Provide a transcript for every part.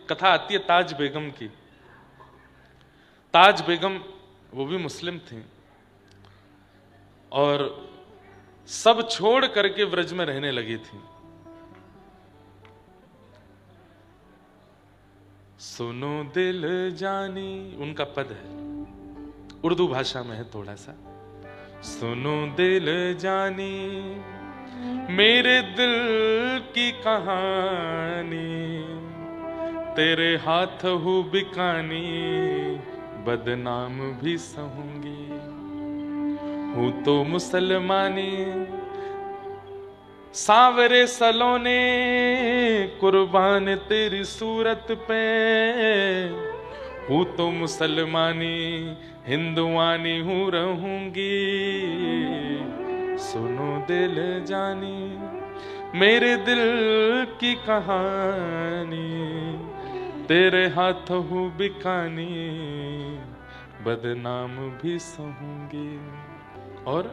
कथा आती है ताज बेगम की। ताज बेगम वो भी मुस्लिम थी और सब छोड़ करके व्रज में रहने लगी थी। सुनो दिल जानी, उनका पद है, उर्दू भाषा में है थोड़ा सा। सुनो दिल जानी मेरे दिल की कहानी, तेरे हाथ हूँ बिकानी बदनाम भी सहूंगी। हूँ तो मुसलमानी सांवरे सलोने कुर्बान तेरी सूरत पे, हूँ तो मुसलमानी हिंदुआनी हूँ रहूंगी। सुनो दिल जानी मेरे दिल की कहानी, तेरे हाथ हूँ बिकानी बदनाम भी सहूंगी। और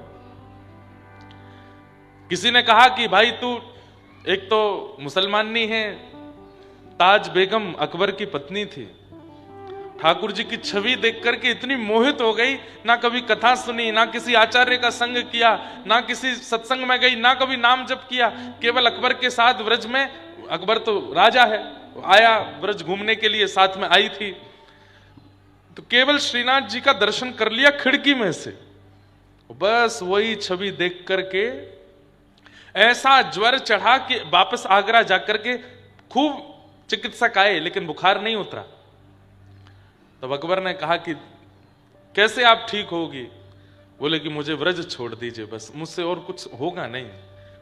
किसी ने कहा कि भाई तू एक तो मुसलमान नहीं है। ताज बेगम अकबर की पत्नी थी। ठाकुर जी की छवि देख करके इतनी मोहित हो गई, ना कभी कथा सुनी, ना किसी आचार्य का संग किया, ना किसी सत्संग में गई, ना कभी नाम जप किया, केवल अकबर के साथ व्रज में, अकबर तो राजा है, आया व्रज घूमने के लिए, साथ में आई थी, तो केवल श्रीनाथ जी का दर्शन कर लिया खिड़की में से। बस वही छवि देख करके ऐसा ज्वर चढ़ा कि वापस आगरा जाकर के खूब चिकित्सक आए लेकिन बुखार नहीं उतरा। तब अकबर ने कहा कि कैसे आप ठीक होगी? बोले कि मुझे व्रज छोड़ दीजिए, बस मुझसे और कुछ होगा नहीं,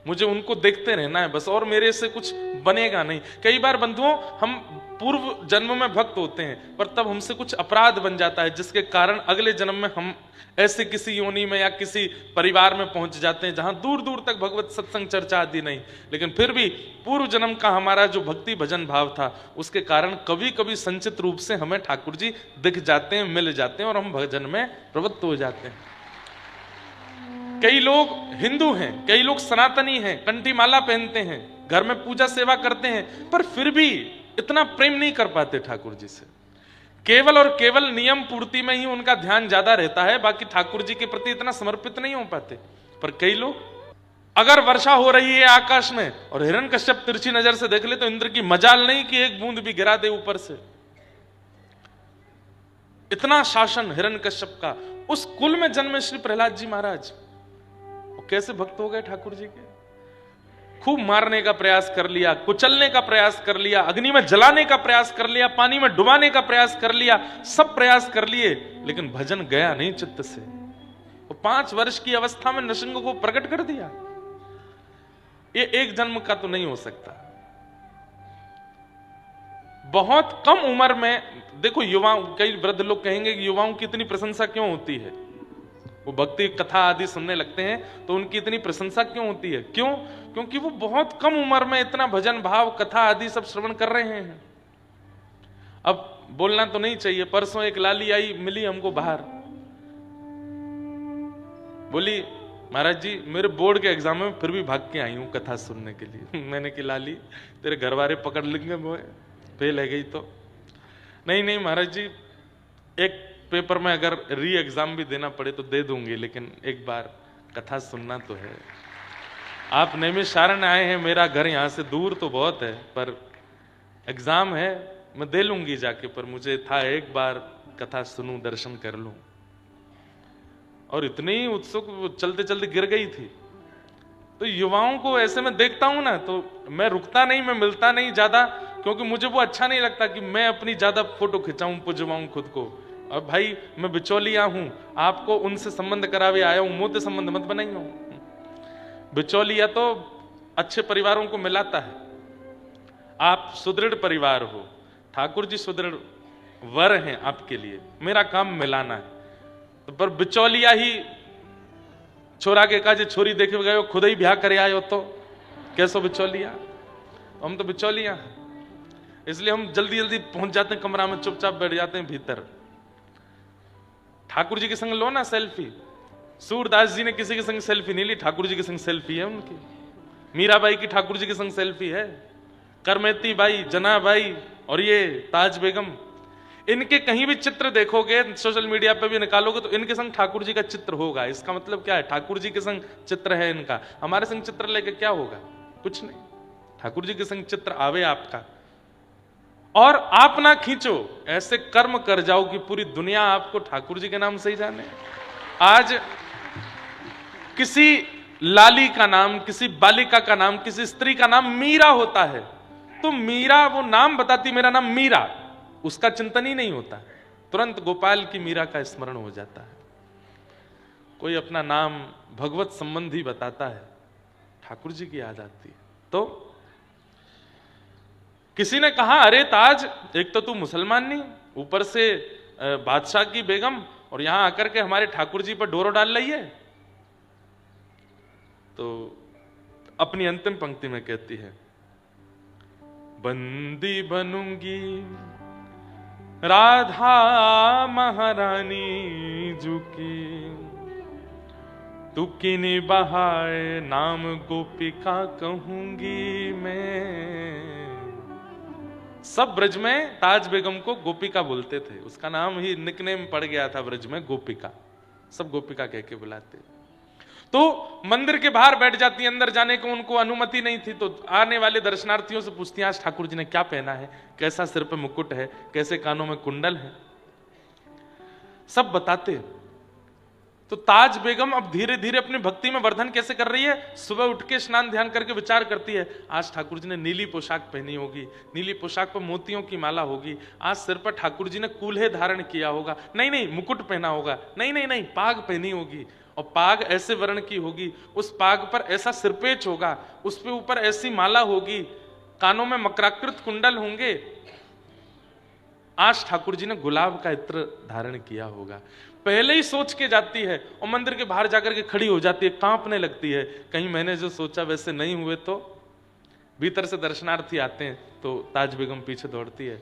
मुझे उनको देखते रहना है बस, और मेरे से कुछ बनेगा नहीं। कई बार बंधुओं हम पूर्व जन्म में भक्त होते हैं पर तब हमसे कुछ अपराध बन जाता है जिसके कारण अगले जन्म में हम ऐसे किसी योनि में या किसी परिवार में पहुंच जाते हैं जहां दूर दूर तक भगवत सत्संग चर्चा आदि नहीं, लेकिन फिर भी पूर्व जन्म का हमारा जो भक्ति भजन भाव था उसके कारण कभी कभी संचित रूप से हमें ठाकुर जी दिख जाते हैं, मिल जाते हैं और हम भजन में प्रवृत्त हो जाते हैं। कई लोग हिंदू हैं, कई लोग सनातनी हैं, कंठी माला पहनते हैं, घर में पूजा सेवा करते हैं, पर फिर भी इतना प्रेम नहीं कर पाते ठाकुर जी से। केवल और केवल नियम पूर्ति में ही उनका ध्यान ज्यादा रहता है, बाकी ठाकुर जी के प्रति इतना समर्पित नहीं हो पाते। पर कई लोग, अगर वर्षा हो रही है आकाश में और हिरण्यकश्यप तिरछी नजर से देख ले तो इंद्र की मजाल नहीं कि एक बूंद भी गिरा दे ऊपर से। इतना शासन हिरण्यकश्यप का। उस कुल में जन्मे श्री प्रहलाद जी महाराज, वो कैसे भक्त हो गए ठाकुर जी के? खूब मारने का प्रयास कर लिया, कुचलने का प्रयास कर लिया, अग्नि में जलाने का प्रयास कर लिया, पानी में डुबाने का प्रयास कर लिया, सब प्रयास कर लिए, लेकिन भजन गया नहीं चित्त से। वो 5 वर्ष की अवस्था में नृसिंह को प्रकट कर दिया। ये एक जन्म का तो नहीं हो सकता। बहुत कम उम्र में देखो, युवाओं, कई वृद्ध लोग कहेंगे कि युवाओं की इतनी प्रशंसा क्यों होती है? वो भक्ति कथा आदि सुनने लगते हैं तो उनकी इतनी प्रशंसा क्यों होती है? क्यों? क्योंकि वो बहुत कम उम्र में इतना भजन भाव कथा आदि सब श्रवण कर रहे हैं। अब बोलना तो नहीं चाहिए, परसों एक लाली आई, मिली हमको बाहर, बोली महाराज जी मेरे बोर्ड के एग्जाम में फिर भी भाग के आई हूं कथा सुनने के लिए। मैंने कि लाली तेरे घर वाले पकड़ लेंगे, फेल है गई तो? नहीं नहीं महाराज जी, एक पेपर में अगर री एग्जाम भी देना पड़े तो दे दूंगी, लेकिन एक बार कथा सुनना तो है। आप नैमिषारण्य आए हैं, मेरा घर यहां से दूर तो बहुत है, पर एग्जाम है, मैं दे लूंगी जाके, पर मुझे था एक बार कथा सुनूं, दर्शन कर लूं। और इतनी उत्सुक, चलते चलते गिर गई थी। तो युवाओं को ऐसे में देखता हूं ना तो मैं रुकता नहीं, मैं मिलता नहीं ज्यादा, क्योंकि मुझे वो अच्छा नहीं लगता कि मैं अपनी ज्यादा फोटो खिंचाऊं, पुजवाऊं खुद को। और भाई मैं बिचौलिया हूं, आपको उनसे संबंध करावे आया हूं, मुझसे संबंध मत बनाइए। बिचौलिया तो अच्छे परिवारों को मिलाता है। आप सुदृढ़ परिवार हो, ठाकुर जी सुदृढ़ वर हैं आपके लिए, मेरा काम मिलाना है। तो पर बिचौलिया ही छोरा के काजे छोरी देखे गए, खुद ही ब्याह करे आयो तो कैसो बिचौलिया? हम तो बिचौलिया हैं, इसलिए हम जल्दी जल्दी पहुंच जाते हैं कमरा में, चुपचाप बैठ जाते हैं भीतर। ठाकुर जी के संग लो ना सेल्फी। सूरदास जी ने किसी के संग सेल्फी नहीं ली, ठाकुर जी के संग सेल्फी है उनकी। मीराबाई की ठाकुर जी के संग सेल्फी है। करमेती बाई, जना बाई और ये ताज बेगम, इनके कहीं भी चित्र देखोगे, सोशल मीडिया पे भी निकालोगे, तो इनके संग ठाकुर जी का चित्र होगा। इसका मतलब क्या है? ठाकुर जी के संग चित्र है इनका। हमारे संग चित्र लेके क्या होगा? कुछ नहीं। ठाकुर जी के संग चित्र आवे आपका और आप ना खींचो, ऐसे कर्म कर जाओ कि पूरी दुनिया आपको ठाकुर जी के नाम से ही जाने। आज किसी लाली का नाम, किसी बालिका का नाम, किसी स्त्री का नाम मीरा होता है, तो मीरा वो नाम बताती मेरा नाम मीरा, उसका चिंतन ही नहीं होता, तुरंत गोपाल की मीरा का स्मरण हो जाता है। कोई अपना नाम भगवत संबंधी बताता है, ठाकुर जी की याद आती है। तो किसी ने कहा, अरे ताज, एक तो तू मुसलमान नहीं, ऊपर से बादशाह की बेगम, और यहां आकर के हमारे ठाकुर जी पर डोरो डाल रही है। तो अपनी अंतिम पंक्ति में कहती है, बंदी बनूंगी राधा महारानी जुकी, तू किनी बहाए नाम गोपिका कहूंगी मैं। सब ब्रज में ताज बेगम को गोपिका बोलते थे, उसका नाम ही निकनेम पड़ गया था ब्रज में, गोपिका। सब गोपिका कह के बुलाते। तो मंदिर के बाहर बैठ जाती, अंदर जाने को उनको अनुमति नहीं थी। तो आने वाले दर्शनार्थियों से पूछती, आज ठाकुर जी ने क्या पहना है, कैसा सिर पे मुकुट है, कैसे कानों में कुंडल है, सब बताते। तो ताज बेगम अब धीरे धीरे अपनी भक्ति में वर्धन कैसे कर रही है? सुबह उठ के स्नान ध्यान करके विचार करती है, आज ठाकुर जी ने नीली पोशाक पहनी होगी, नीली पोशाक पर मोतियों की माला होगी, आज सिर पर ठाकुर जी ने कूल्हे धारण किया होगा, नहीं मुकुट पहना होगा, नहीं पाग पहनी होगी, और पाग ऐसे वर्ण की होगी, उस पाग पर ऐसा सिरपेच होगा, उस पे ऊपर ऐसी माला होगी, कानों में मकराकृत कुंडल होंगे, आज ठाकुर जी ने गुलाब का इत्र धारण किया होगा। पहले ही सोच के जाती है और मंदिर के बाहर जाकर के खड़ी हो जाती है, कांपने लगती है, कहीं मैंने जो सोचा वैसे नहीं हुए तो। भीतर से दर्शनार्थी आते हैं तो ताज बेगम पीछे दौड़ती है,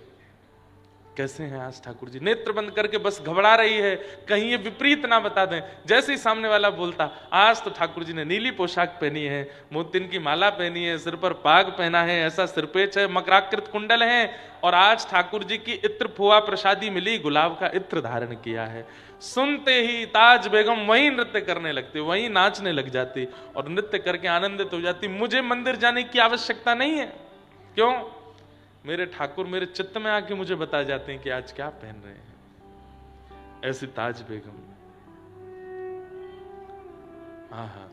कैसे हैं आज ठाकुर जी? नेत्र बंद करके बस घबरा रही है, कहीं ये विपरीत ना बता दें। जैसे ही सामने वाला बोलता, आज तो ठाकुर जी ने नीली पोशाक पहनी है, मोतिन की माला पहनी है, सिर पर पाग पहना है, ऐसा सिरपेच है, मकराकृत कुंडल है, और आज ठाकुर जी की इत्र फुआ प्रसादी मिली, गुलाब का इत्र धारण किया है। सुनते ही ताज बेगम वहीं नृत्य करने लगती, वहीं नाचने लग जाती और नृत्य करके आनंदित हो जाती। मुझे मंदिर जाने की आवश्यकता नहीं है, क्यों? मेरे ठाकुर मेरे चित्त में आके मुझे बता जाते हैं कि आज क्या पहन रहे हैं। ऐसी ताज बेगम, हाँ,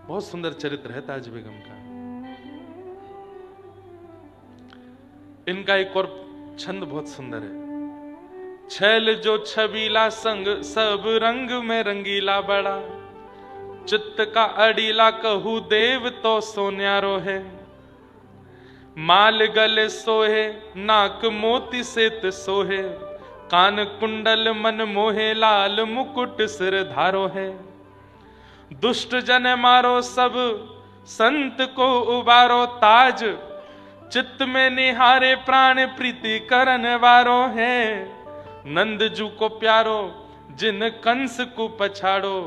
बहुत सुंदर चरित्र है ताज बेगम का। इनका एक और छंद बहुत सुंदर है, छैल जो छबीला संग सब रंग में रंगीला बड़ा, चित्त का अड़ीला कहू देव तो सोन्यारो है, माल गले सोहे नाक मोती सेत सोहे, कान कुंडल मन मोहे लाल मुकुट सिर धारो है, दुष्ट जन मारो सब संत को उबारो, ताज चित्त में निहारे प्राण प्रीति करन वारो है, नंद जू को प्यारो जिन कंस को पछाड़ो,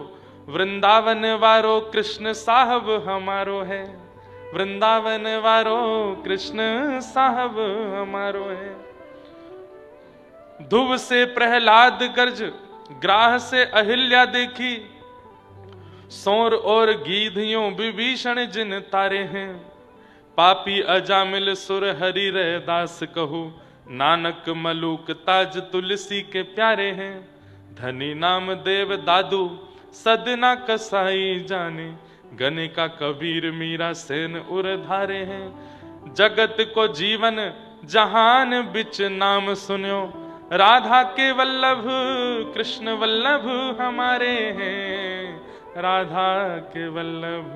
वृंदावन वारो कृष्ण साहब हमारो है, वृंदावन वारो कृष्ण साहब हमारो है। ध्रुव से प्रहलाद गर्ज, ग्राह से अहिल्या देखी, सौर और गीधियों विभीषण जिन तारे हैं, पापी अजामिल सुर हरि रे दास कहू, नानक मलूक ताज तुलसी के प्यारे हैं, धनी नाम देव दादू सदना कसाई जाने, गने का कबीर मीरा सेन उर धारे हैं, जगत को जीवन जहान बिच नाम सुन्यो, राधा के वल्लभ कृष्ण वल्लभ हमारे हैं, राधा के वल्लभ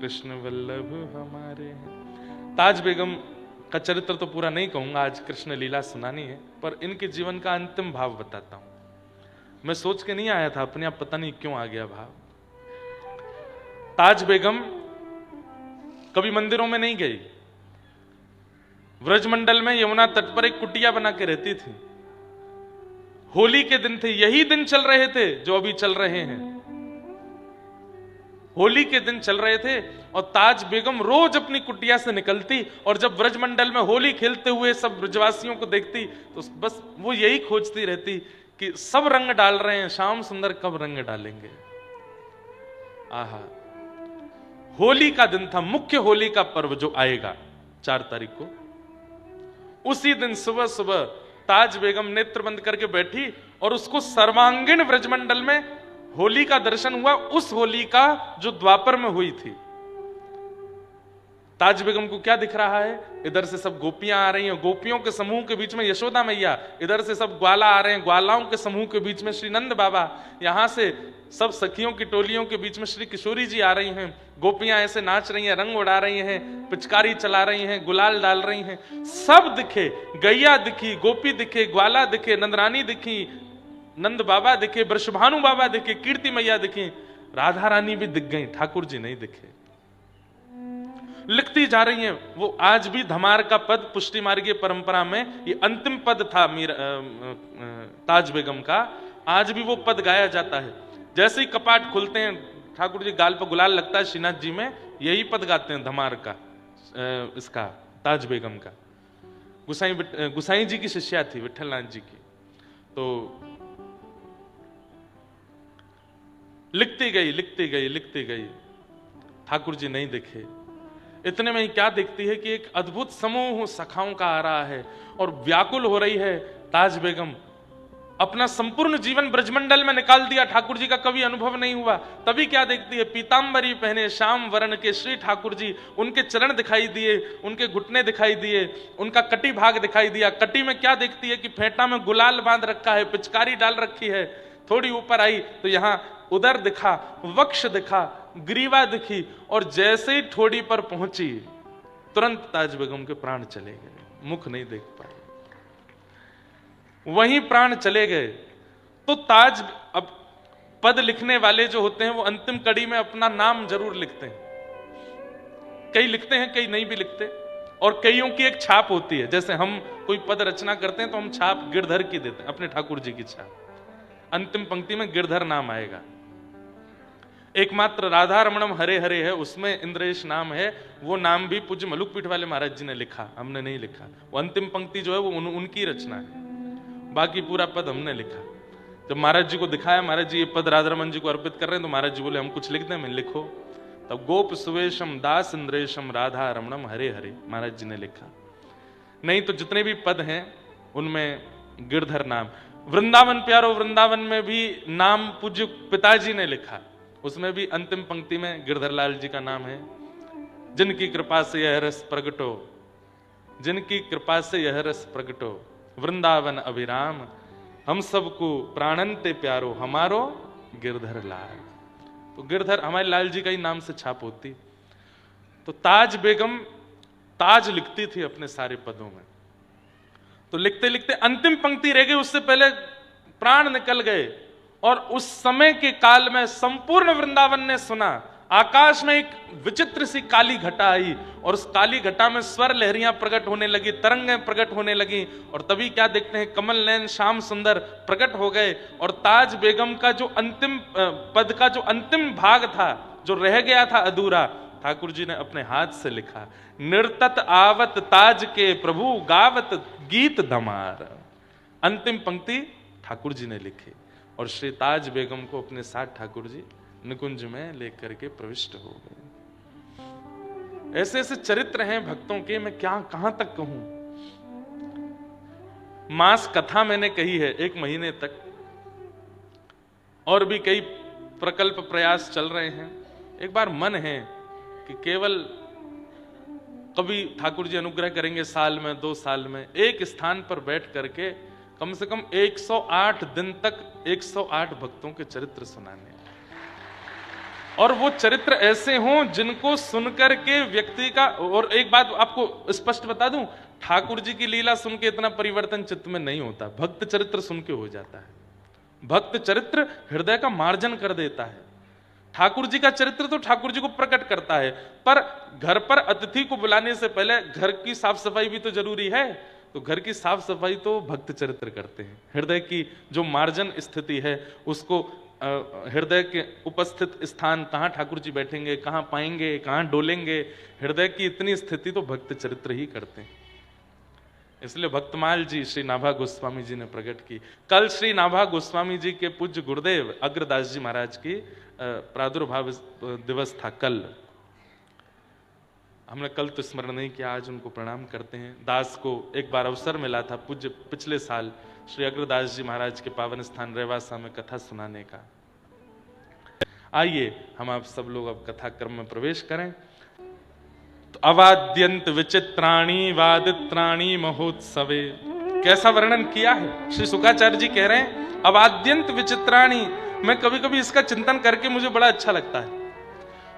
कृष्ण वल्लभ हमारे हैं। ताज बेगम का चरित्र तो पूरा नहीं कहूंगा, आज कृष्ण लीला सुनानी है, पर इनके जीवन का अंतिम भाव बताता हूं। मैं सोच के नहीं आया था, अपने आप पता नहीं क्यों आ गया भाव। ताज बेगम कभी मंदिरों में नहीं गई, व्रजमंडल में यमुना तट पर एक कुटिया बना के रहती थी। होली के दिन थे, यही दिन चल रहे थे जो अभी चल रहे हैं, होली के दिन चल रहे थे और ताज बेगम रोज अपनी कुटिया से निकलती और जब ब्रजमंडल में होली खेलते हुए सब ब्रजवासियों को देखती तो बस वो यही खोजती रहती कि सब रंग डाल रहे हैं, श्याम सुंदर कब रंग डालेंगे। आहा, होली का दिन था, मुख्य होली का पर्व जो आएगा 4 तारीख को। उसी दिन सुबह सुबह ताज बेगम नेत्र बंद करके बैठी और उसको सर्वांगीण ब्रजमंडल में होली का दर्शन हुआ, उस होली का जो द्वापर में हुई थी। ताज बेगम को क्या दिख रहा है? इधर से सब गोपियां आ रही हैं, गोपियों के समूह के बीच में यशोदा मैया, इधर से सब ग्वाला आ रहे हैं, ग्वालाओं के समूह के बीच में श्री नंद बाबा, यहां से सब सखियों की टोलियों के बीच में श्री किशोरी जी आ रही हैं, गोपियां ऐसे नाच रही हैं, रंग उड़ा रही हैं, पिचकारी चला रही हैं, गुलाल डाल रही हैं, सब दिखे, गैया दिखी, गोपी दिखे, ग्वाला दिखे, नंदरानी दिखी, नंद बाबा दिखे, वृषभानु बाबा दिखे, कीर्ति मैया दिखी, राधा रानी भी दिख गई, ठाकुर जी नहीं दिखे। लिखती जा रही हैं। वो आज भी धमार का पद पुष्टि मार्गीय परंपरा में ये अंतिम पद था ताज बेगम का, आज भी वो पद गाया जाता है। जैसे ही कपाट खुलते हैं, ठाकुर जी गाल पर गुलाल लगता है श्रीनाथ जी में, यही पद गाते हैं धमार का, इसका ताज बेगम का। गुसाई जी की शिष्या थी विठलनाथ जी की। तो लिखती गई लिखती गई लिखती गई, ठाकुर जी नहीं दिखे। इतने में ही क्या देखती है कि एक अद्भुत समूह सखाओं का आ रहा है और व्याकुल हो रही है। ताज बेगम अपना संपूर्ण जीवन ब्रजमंडल में निकाल दिया, ठाकुर जी का कभी अनुभव नहीं हुआ। तभी क्या देखती है, पीतांबरी पहने श्याम वर्ण के श्री ठाकुर जी, उनके चरण दिखाई दिए, उनके घुटने दिखाई दिए, उनका कटी भाग दिखाई दिया। कटी में क्या देखती है कि फेंटा में गुलाल बांध रखा है, पिचकारी डाल रखी है। थोड़ी ऊपर आई तो यहां उदर दिखा, वक्ष दिखा, ग्रीवा दिखी, और जैसे ही ठोड़ी पर पहुंची तुरंत ताज बेगम के प्राण चले गए, मुख नहीं देख पाए, वहीं प्राण चले गए। तो ताज, अब पद लिखने वाले जो होते हैं वो अंतिम कड़ी में अपना नाम जरूर लिखते हैं, कई लिखते हैं कई नहीं भी लिखते, और कईयों की एक छाप होती है। जैसे हम कोई पद रचना करते हैं तो हम छाप गिरधर की देते हैं, अपने ठाकुर जी की छाप, अंतिम पंक्ति में गिरधर नाम आएगा। एकमात्र राधा रमणम हरे हरे है, उसमें इंद्रेश नाम है, वो नाम भी पूज्य मलुकपीठ वाले महाराज जी ने लिखा, हमने नहीं लिखा। वो अंतिम पंक्ति जो है वो उनकी रचना है, बाकी पूरा पद हमने लिखा। जब महाराज जी को दिखाया, महाराज जी ये पद राधा रमन जी को अर्पित कर रहे हैं, तो महाराज जी बोले हम कुछ लिख दें? मैं लिखो। तब गोप सुवेशम दास इंद्रेशम राधा रमणम हरे हरे महाराज जी ने लिखा। नहीं तो जितने भी पद हैं उनमें गिरधर नाम। वृंदावन प्यारो, वृंदावन में भी नाम पूज्य पिताजी ने लिखा, उसमें भी अंतिम पंक्ति में गिरधर लाल जी का नाम है। जिनकी कृपा से यह रस प्रगटो, जिनकी कृपा से यह रस प्रगटो, वृंदावन अभिराम, हम सबको प्राणंते प्यारो, हमारो गिरधर लाल। तो गिरधर हमारे लाल जी का ही नाम से छाप होती। तो ताज बेगम ताज लिखती थी अपने सारे पदों में। तो लिखते लिखते अंतिम पंक्ति रह गई, उससे पहले प्राण निकल गए, और उस समय के काल में संपूर्ण वृंदावन ने सुना। आकाश में एक विचित्र सी काली घटा आई, और उस काली घटा में स्वर लहरियां प्रकट होने लगी, तरंगें प्रकट होने लगी, और तभी क्या देखते हैं, कमल नयन श्याम सुंदर प्रकट हो गए। और ताज बेगम का जो अंतिम पद का जो अंतिम भाग था, जो रह गया था अधूरा, ठाकुर जी ने अपने हाथ से लिखा। निर्तत आवत ताज के प्रभु गावत गीत धमार। अंतिम पंक्ति ठाकुर जी ने लिखी, और श्री ताज बेगम को अपने साथ ठाकुर जी निकुंज में लेकर के प्रविष्ट हो गए। ऐसे ऐसे चरित्र हैं भक्तों के, मैं क्या कहां तक कहूं। मास कथा मैंने कही है 1 महीने तक, और भी कई प्रकल्प प्रयास चल रहे हैं। एक बार मन है कि केवल कभी ठाकुर जी अनुग्रह करेंगे साल में 2 साल में एक स्थान पर बैठ करके कम से कम 108 दिन तक 108 भक्तों के चरित्र सुनाने, और वो चरित्र ऐसे हों जिनको सुनकर के व्यक्ति का। और एक बात आपको स्पष्ट बता दूं, ठाकुर जी की लीला सुन के इतना परिवर्तन चित्त में नहीं होता, भक्त चरित्र सुन के हो जाता है। भक्त चरित्र हृदय का मार्जन कर देता है। ठाकुर जी का चरित्र तो ठाकुर जी को प्रकट करता है, पर घर पर अतिथि को बुलाने से पहले घर की साफ सफाई भी तो जरूरी है। तो घर की साफ सफाई तो भक्त चरित्र करते हैं। हृदय की जो मार्जन स्थिति है उसको हृदय के उपस्थित स्थान कहाँ ठाकुर जी बैठेंगे, कहाँ पाएंगे, कहाँ डोलेंगे, हृदय की इतनी स्थिति तो भक्त चरित्र ही करते हैं। इसलिए भक्तमाल जी श्री नाभा गोस्वामी जी ने प्रकट की। कल श्री नाभा गोस्वामी जी के पूज्य गुरुदेव अग्रदास जी महाराज की प्रादुर्भाव दिवस था कल। हमने कल तो स्मरण नहीं किया, आज उनको प्रणाम करते हैं। दास को एक बार अवसर मिला था पूज्य पिछले साल श्री अग्रदास जी महाराज के पावन स्थान रेवासा में कथा सुनाने का। आइए हम आप सब लोग अब कथा क्रम में प्रवेश करें। तो अवाद्यंत विचित्राणी वादित्राणी महोत्सवे, कैसा वर्णन किया है श्री शुकाचार्य जी कह रहे हैं अवाद्यंत विचित्राणी। मैं कभी कभी इसका चिंतन करके मुझे बड़ा अच्छा लगता है।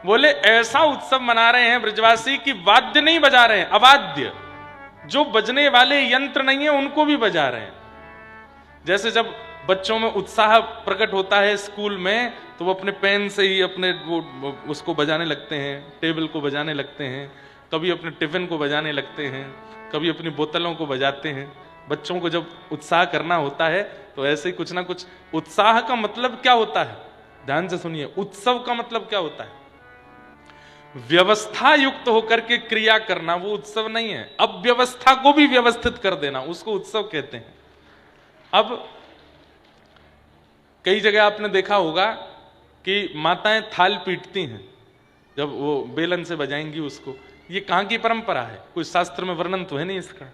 बोले ऐसा उत्सव मना रहे हैं ब्रजवासी कि वाद्य नहीं बजा रहे हैं, अवाद्य, जो बजने वाले यंत्र नहीं है उनको भी बजा रहे हैं। जैसे जब बच्चों में उत्साह प्रकट होता है स्कूल में, तो वो अपने पेन से ही अपने वो उसको बजाने लगते हैं, टेबल को बजाने लगते हैं, कभी अपने टिफिन को बजाने लगते हैं, कभी अपनी बोतलों को बजाते हैं। बच्चों को जब उत्साह करना होता है तो ऐसे ही कुछ ना कुछ। उत्साह का मतलब क्या होता है, ध्यान से सुनिए, उत्सव का मतलब क्या होता है? व्यवस्था युक्त होकर के क्रिया करना, वो उत्सव नहीं है। अब व्यवस्था को भी व्यवस्थित कर देना, उसको उत्सव कहते हैं। अब कई जगह आपने देखा होगा कि माताएं थाल पीटती हैं, जब वो बेलन से बजाएंगी उसको। ये कहां की परंपरा है? कोई शास्त्र में वर्णन तो है नहीं इसका।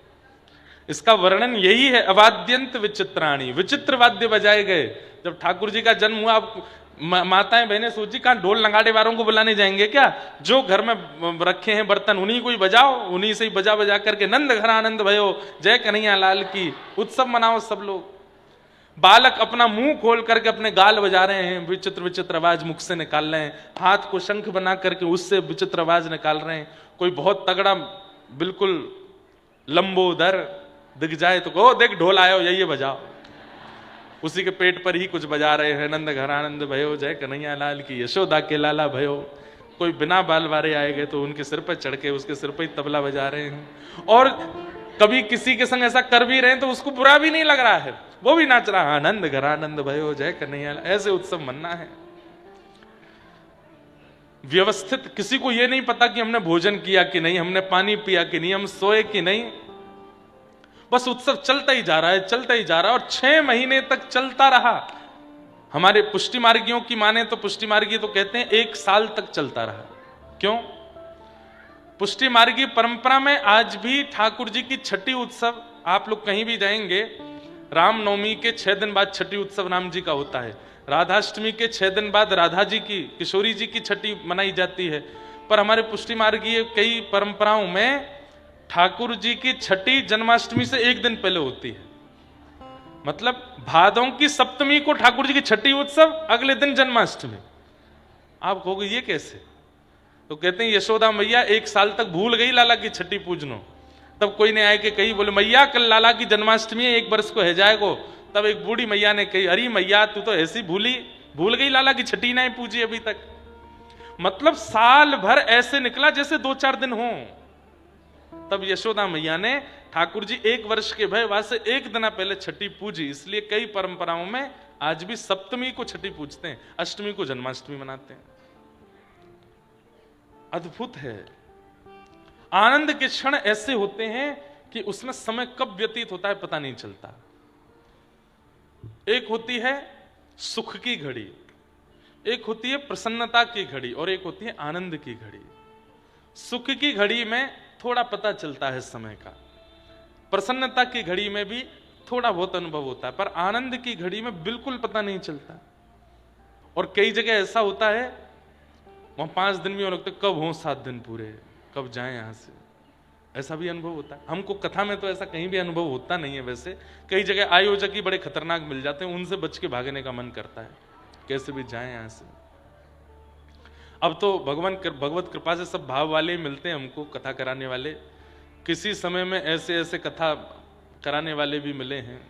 इसका वर्णन यही है, अवाद्यंत विचित्राणी, विचित्र वाद्य बजाए गए। जब ठाकुर जी का जन्म हुआ, आप माताएं बहनें सोची कहां ढोल नगाड़े वालों को बुलाने जाएंगे क्या? जो घर में रखे हैं बर्तन उन्हीं को ही बजाओ, उन्हीं से ही बजा बजा करके नंद घर आनंद भयो, जय कन्हैया लाल की, उत्सव मनाओ सब लोग। बालक अपना मुंह खोल करके अपने गाल बजा रहे हैं, विचित्र विचित्र आवाज मुख से निकाल रहे हैं, हाथ को शंख बना करके उससे विचित्र आवाज निकाल रहे हैं। कोई बहुत तगड़ा बिल्कुल लंबोदर दिख जाए तो ओ देख ढोल आयो, यही बजाओ। उसी के पेट पर ही कुछ बजा रहे हैं, नंद घर आनंद भयो, जय कन्हैया लाल की, यशोदा के लाला भयो। कोई बिना बाल वाले आए गए तो उनके सिर पर चढ़ के उसके सिर पर ही तबला बजा रहे हैं। और कभी किसी के संग ऐसा कर भी रहे हैं तो उसको बुरा भी नहीं लग रहा है, वो भी नाच रहा है, आनंद घर आनंद भयो, जय कन्हैया। ऐसे उत्सव मनना है व्यवस्थित। किसी को यह नहीं पता कि हमने भोजन किया कि नहीं, हमने पानी पिया कि नहीं, हम सोए कि नहीं, बस उत्सव चलता ही जा रहा है, चलता ही जा रहा है। और 6 महीने तक चलता रहा। हमारे पुष्टि मार्गियों की माने तो पुष्टि मार्गी तो कहते हैं 1 साल तक चलता रहा। क्यों? पुष्टि मार्गी परंपरा में आज भी ठाकुर जी की छठी उत्सव, आप लोग कहीं भी जाएंगे, रामनवमी के 6 दिन बाद छठी उत्सव राम जी का होता है। राधाष्टमी के 6 दिन बाद राधा जी की, किशोरी जी की छठी मनाई जाती है। पर हमारे पुष्टि मार्गी कई परंपराओं में ठाकुर जी की छठी जन्माष्टमी से 1 दिन पहले होती है। मतलब भादों की सप्तमी को ठाकुर जी की छठी उत्सव, अगले दिन जन्माष्टमी। आप कहोगे ये कैसे? तो कहते हैं यशोदा मैया 1 साल तक भूल गई लाला की छठी पूजनो। तब कोई ने आए के कही, बोले मैया कल लाला की जन्माष्टमी है, 1 वर्ष को है जाएगो। तब एक बूढ़ी मैया ने कही, अरे मैया तू तो ऐसी भूल गई लाला की छठी नहीं पूजी अभी तक। मतलब साल भर ऐसे निकला जैसे 2-4 दिन हो। तब यशोदा मैया ने ठाकुर जी 1 वर्ष के भय वासे 1 दिन पहले छठी पूजी। इसलिए कई परंपराओं में आज भी सप्तमी को छठी पूजते हैं, अष्टमी को जन्माष्टमी मनाते हैं। अद्भुत है। आनंद के क्षण ऐसे होते हैं कि उसमें समय कब व्यतीत होता है पता नहीं चलता। एक होती है सुख की घड़ी, एक होती है प्रसन्नता की घड़ी, और एक होती है आनंद की घड़ी। सुख की घड़ी में थोड़ा पता चलता है समय का, प्रसन्नता की घड़ी में भी थोड़ा बहुत अनुभव होता है, पर आनंद की घड़ी में बिल्कुल पता नहीं चलता। और कई जगह ऐसा होता है वहां 5 दिन भी लगते, कब हो 7 दिन पूरे, कब जाएं यहां से, ऐसा भी अनुभव होता है। हमको कथा में तो ऐसा कहीं भी अनुभव होता नहीं है। वैसे कई जगह आयोजक ही बड़े खतरनाक मिल जाते हैं, उनसे बच के भागने का मन करता है, कैसे भी जाएं यहां से। अब तो भगवत कृपा से सब भाव वाले ही मिलते हैं हमको, कथा कराने वाले। किसी समय में ऐसे ऐसे कथा कराने वाले भी मिले हैं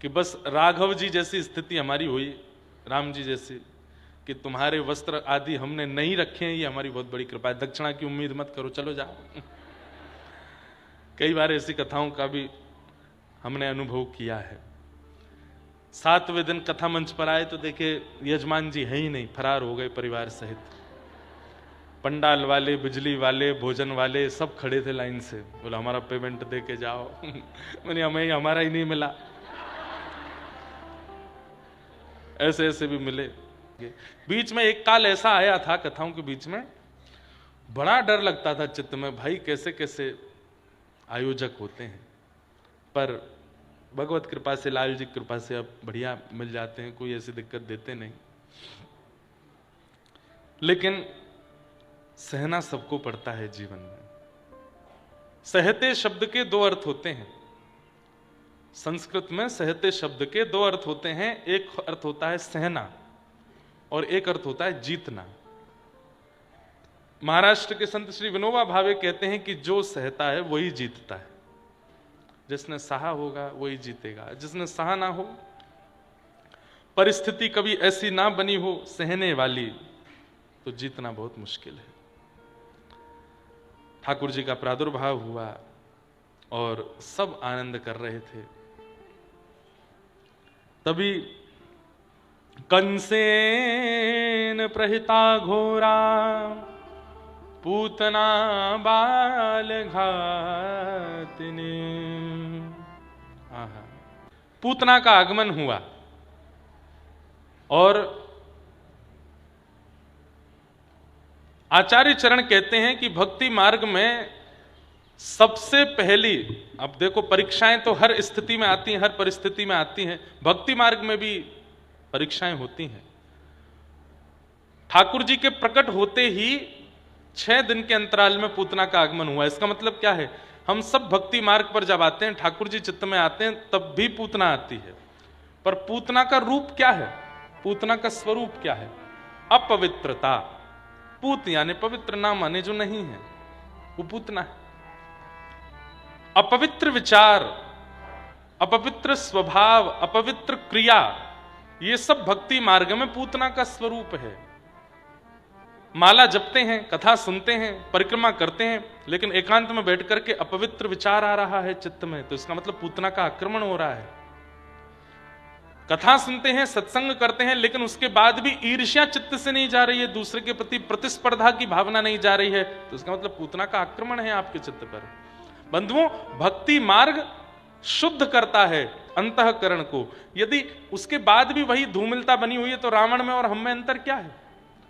कि बस राघव जी जैसी स्थिति हमारी हुई, राम जी जैसी, कि तुम्हारे वस्त्र आदि हमने नहीं रखे हैं, ये हमारी बहुत बड़ी कृपा है, दक्षिणा की उम्मीद मत करो, चलो जाओ। कई बार ऐसी कथाओं का भी हमने अनुभव किया है। 7वें दिन कथा मंच पर आए तो देखे यजमान जी है ही नहीं, फरार हो गए परिवार सहित। पंडाल वाले, बिजली वाले, भोजन वाले सब खड़े थे लाइन से। बोला हमारा पेमेंट दे के जाओ। मैंने हमें हमारा ही नहीं मिला। ऐसे ऐसे भी मिले। बीच में एक काल ऐसा आया था कथाओं के बीच में, बड़ा डर लगता था चित्त में, भाई कैसे कैसे आयोजक होते हैं, पर भगवत कृपा से, लाल जी कृपा से अब बढ़िया मिल जाते हैं, कोई ऐसी दिक्कत देते नहीं। लेकिन सहना सबको पड़ता है जीवन में। सहते शब्द के दो अर्थ होते हैं संस्कृत में। सहते शब्द के दो अर्थ होते हैं, एक अर्थ होता है सहना और एक अर्थ होता है जीतना। महाराष्ट्र के संत श्री विनोबा भावे कहते हैं कि जो सहता है वही जीतता है। जिसने सहा होगा वही जीतेगा, जिसने सहा ना हो, परिस्थिति कभी ऐसी ना बनी हो सहने वाली, तो जीतना बहुत मुश्किल है। ठाकुर जी का प्रादुर्भाव हुआ और सब आनंद कर रहे थे। तभी कंसेन प्रहिता घोरा पूतना बाल घातिनी। पूतना का आगमन हुआ और आचार्य चरण कहते हैं कि भक्ति मार्ग में सबसे पहली, अब देखो परीक्षाएं तो हर स्थिति में आती हैं, हर परिस्थिति में आती हैं, भक्ति मार्ग में भी परीक्षाएं होती हैं। ठाकुर जी के प्रकट होते ही 6 दिन के अंतराल में पूतना का आगमन हुआ। इसका मतलब क्या है, हम सब भक्ति मार्ग पर जब आते हैं, ठाकुर जी चित्त में आते हैं, तब भी पूतना आती है। पर पूतना का रूप क्या है, पूतना का स्वरूप क्या है? अपवित्रता। पूत यानी पवित्र, ना माने जो नहीं है वो पूतना है। अपवित्र विचार, अपवित्र स्वभाव, अपवित्र क्रिया, ये सब भक्ति मार्ग में पूतना का स्वरूप है। माला जपते हैं, कथा सुनते हैं, परिक्रमा करते हैं, लेकिन एकांत में बैठ करके अपवित्र विचार आ रहा है चित्त में, तो इसका मतलब पूतना का आक्रमण हो रहा है। कथा सुनते हैं, सत्संग करते हैं, लेकिन उसके बाद भी ईर्ष्या चित्त से नहीं जा रही है, दूसरे के प्रति प्रतिस्पर्धा की भावना नहीं जा रही है, तो इसका मतलब पूतना का आक्रमण है आपके चित्त पर। बंधुओं, भक्ति मार्ग शुद्ध करता है अंतःकरण को। यदि उसके बाद भी वही धूमिलता बनी हुई है, तो रावण में और हम में अंतर क्या है?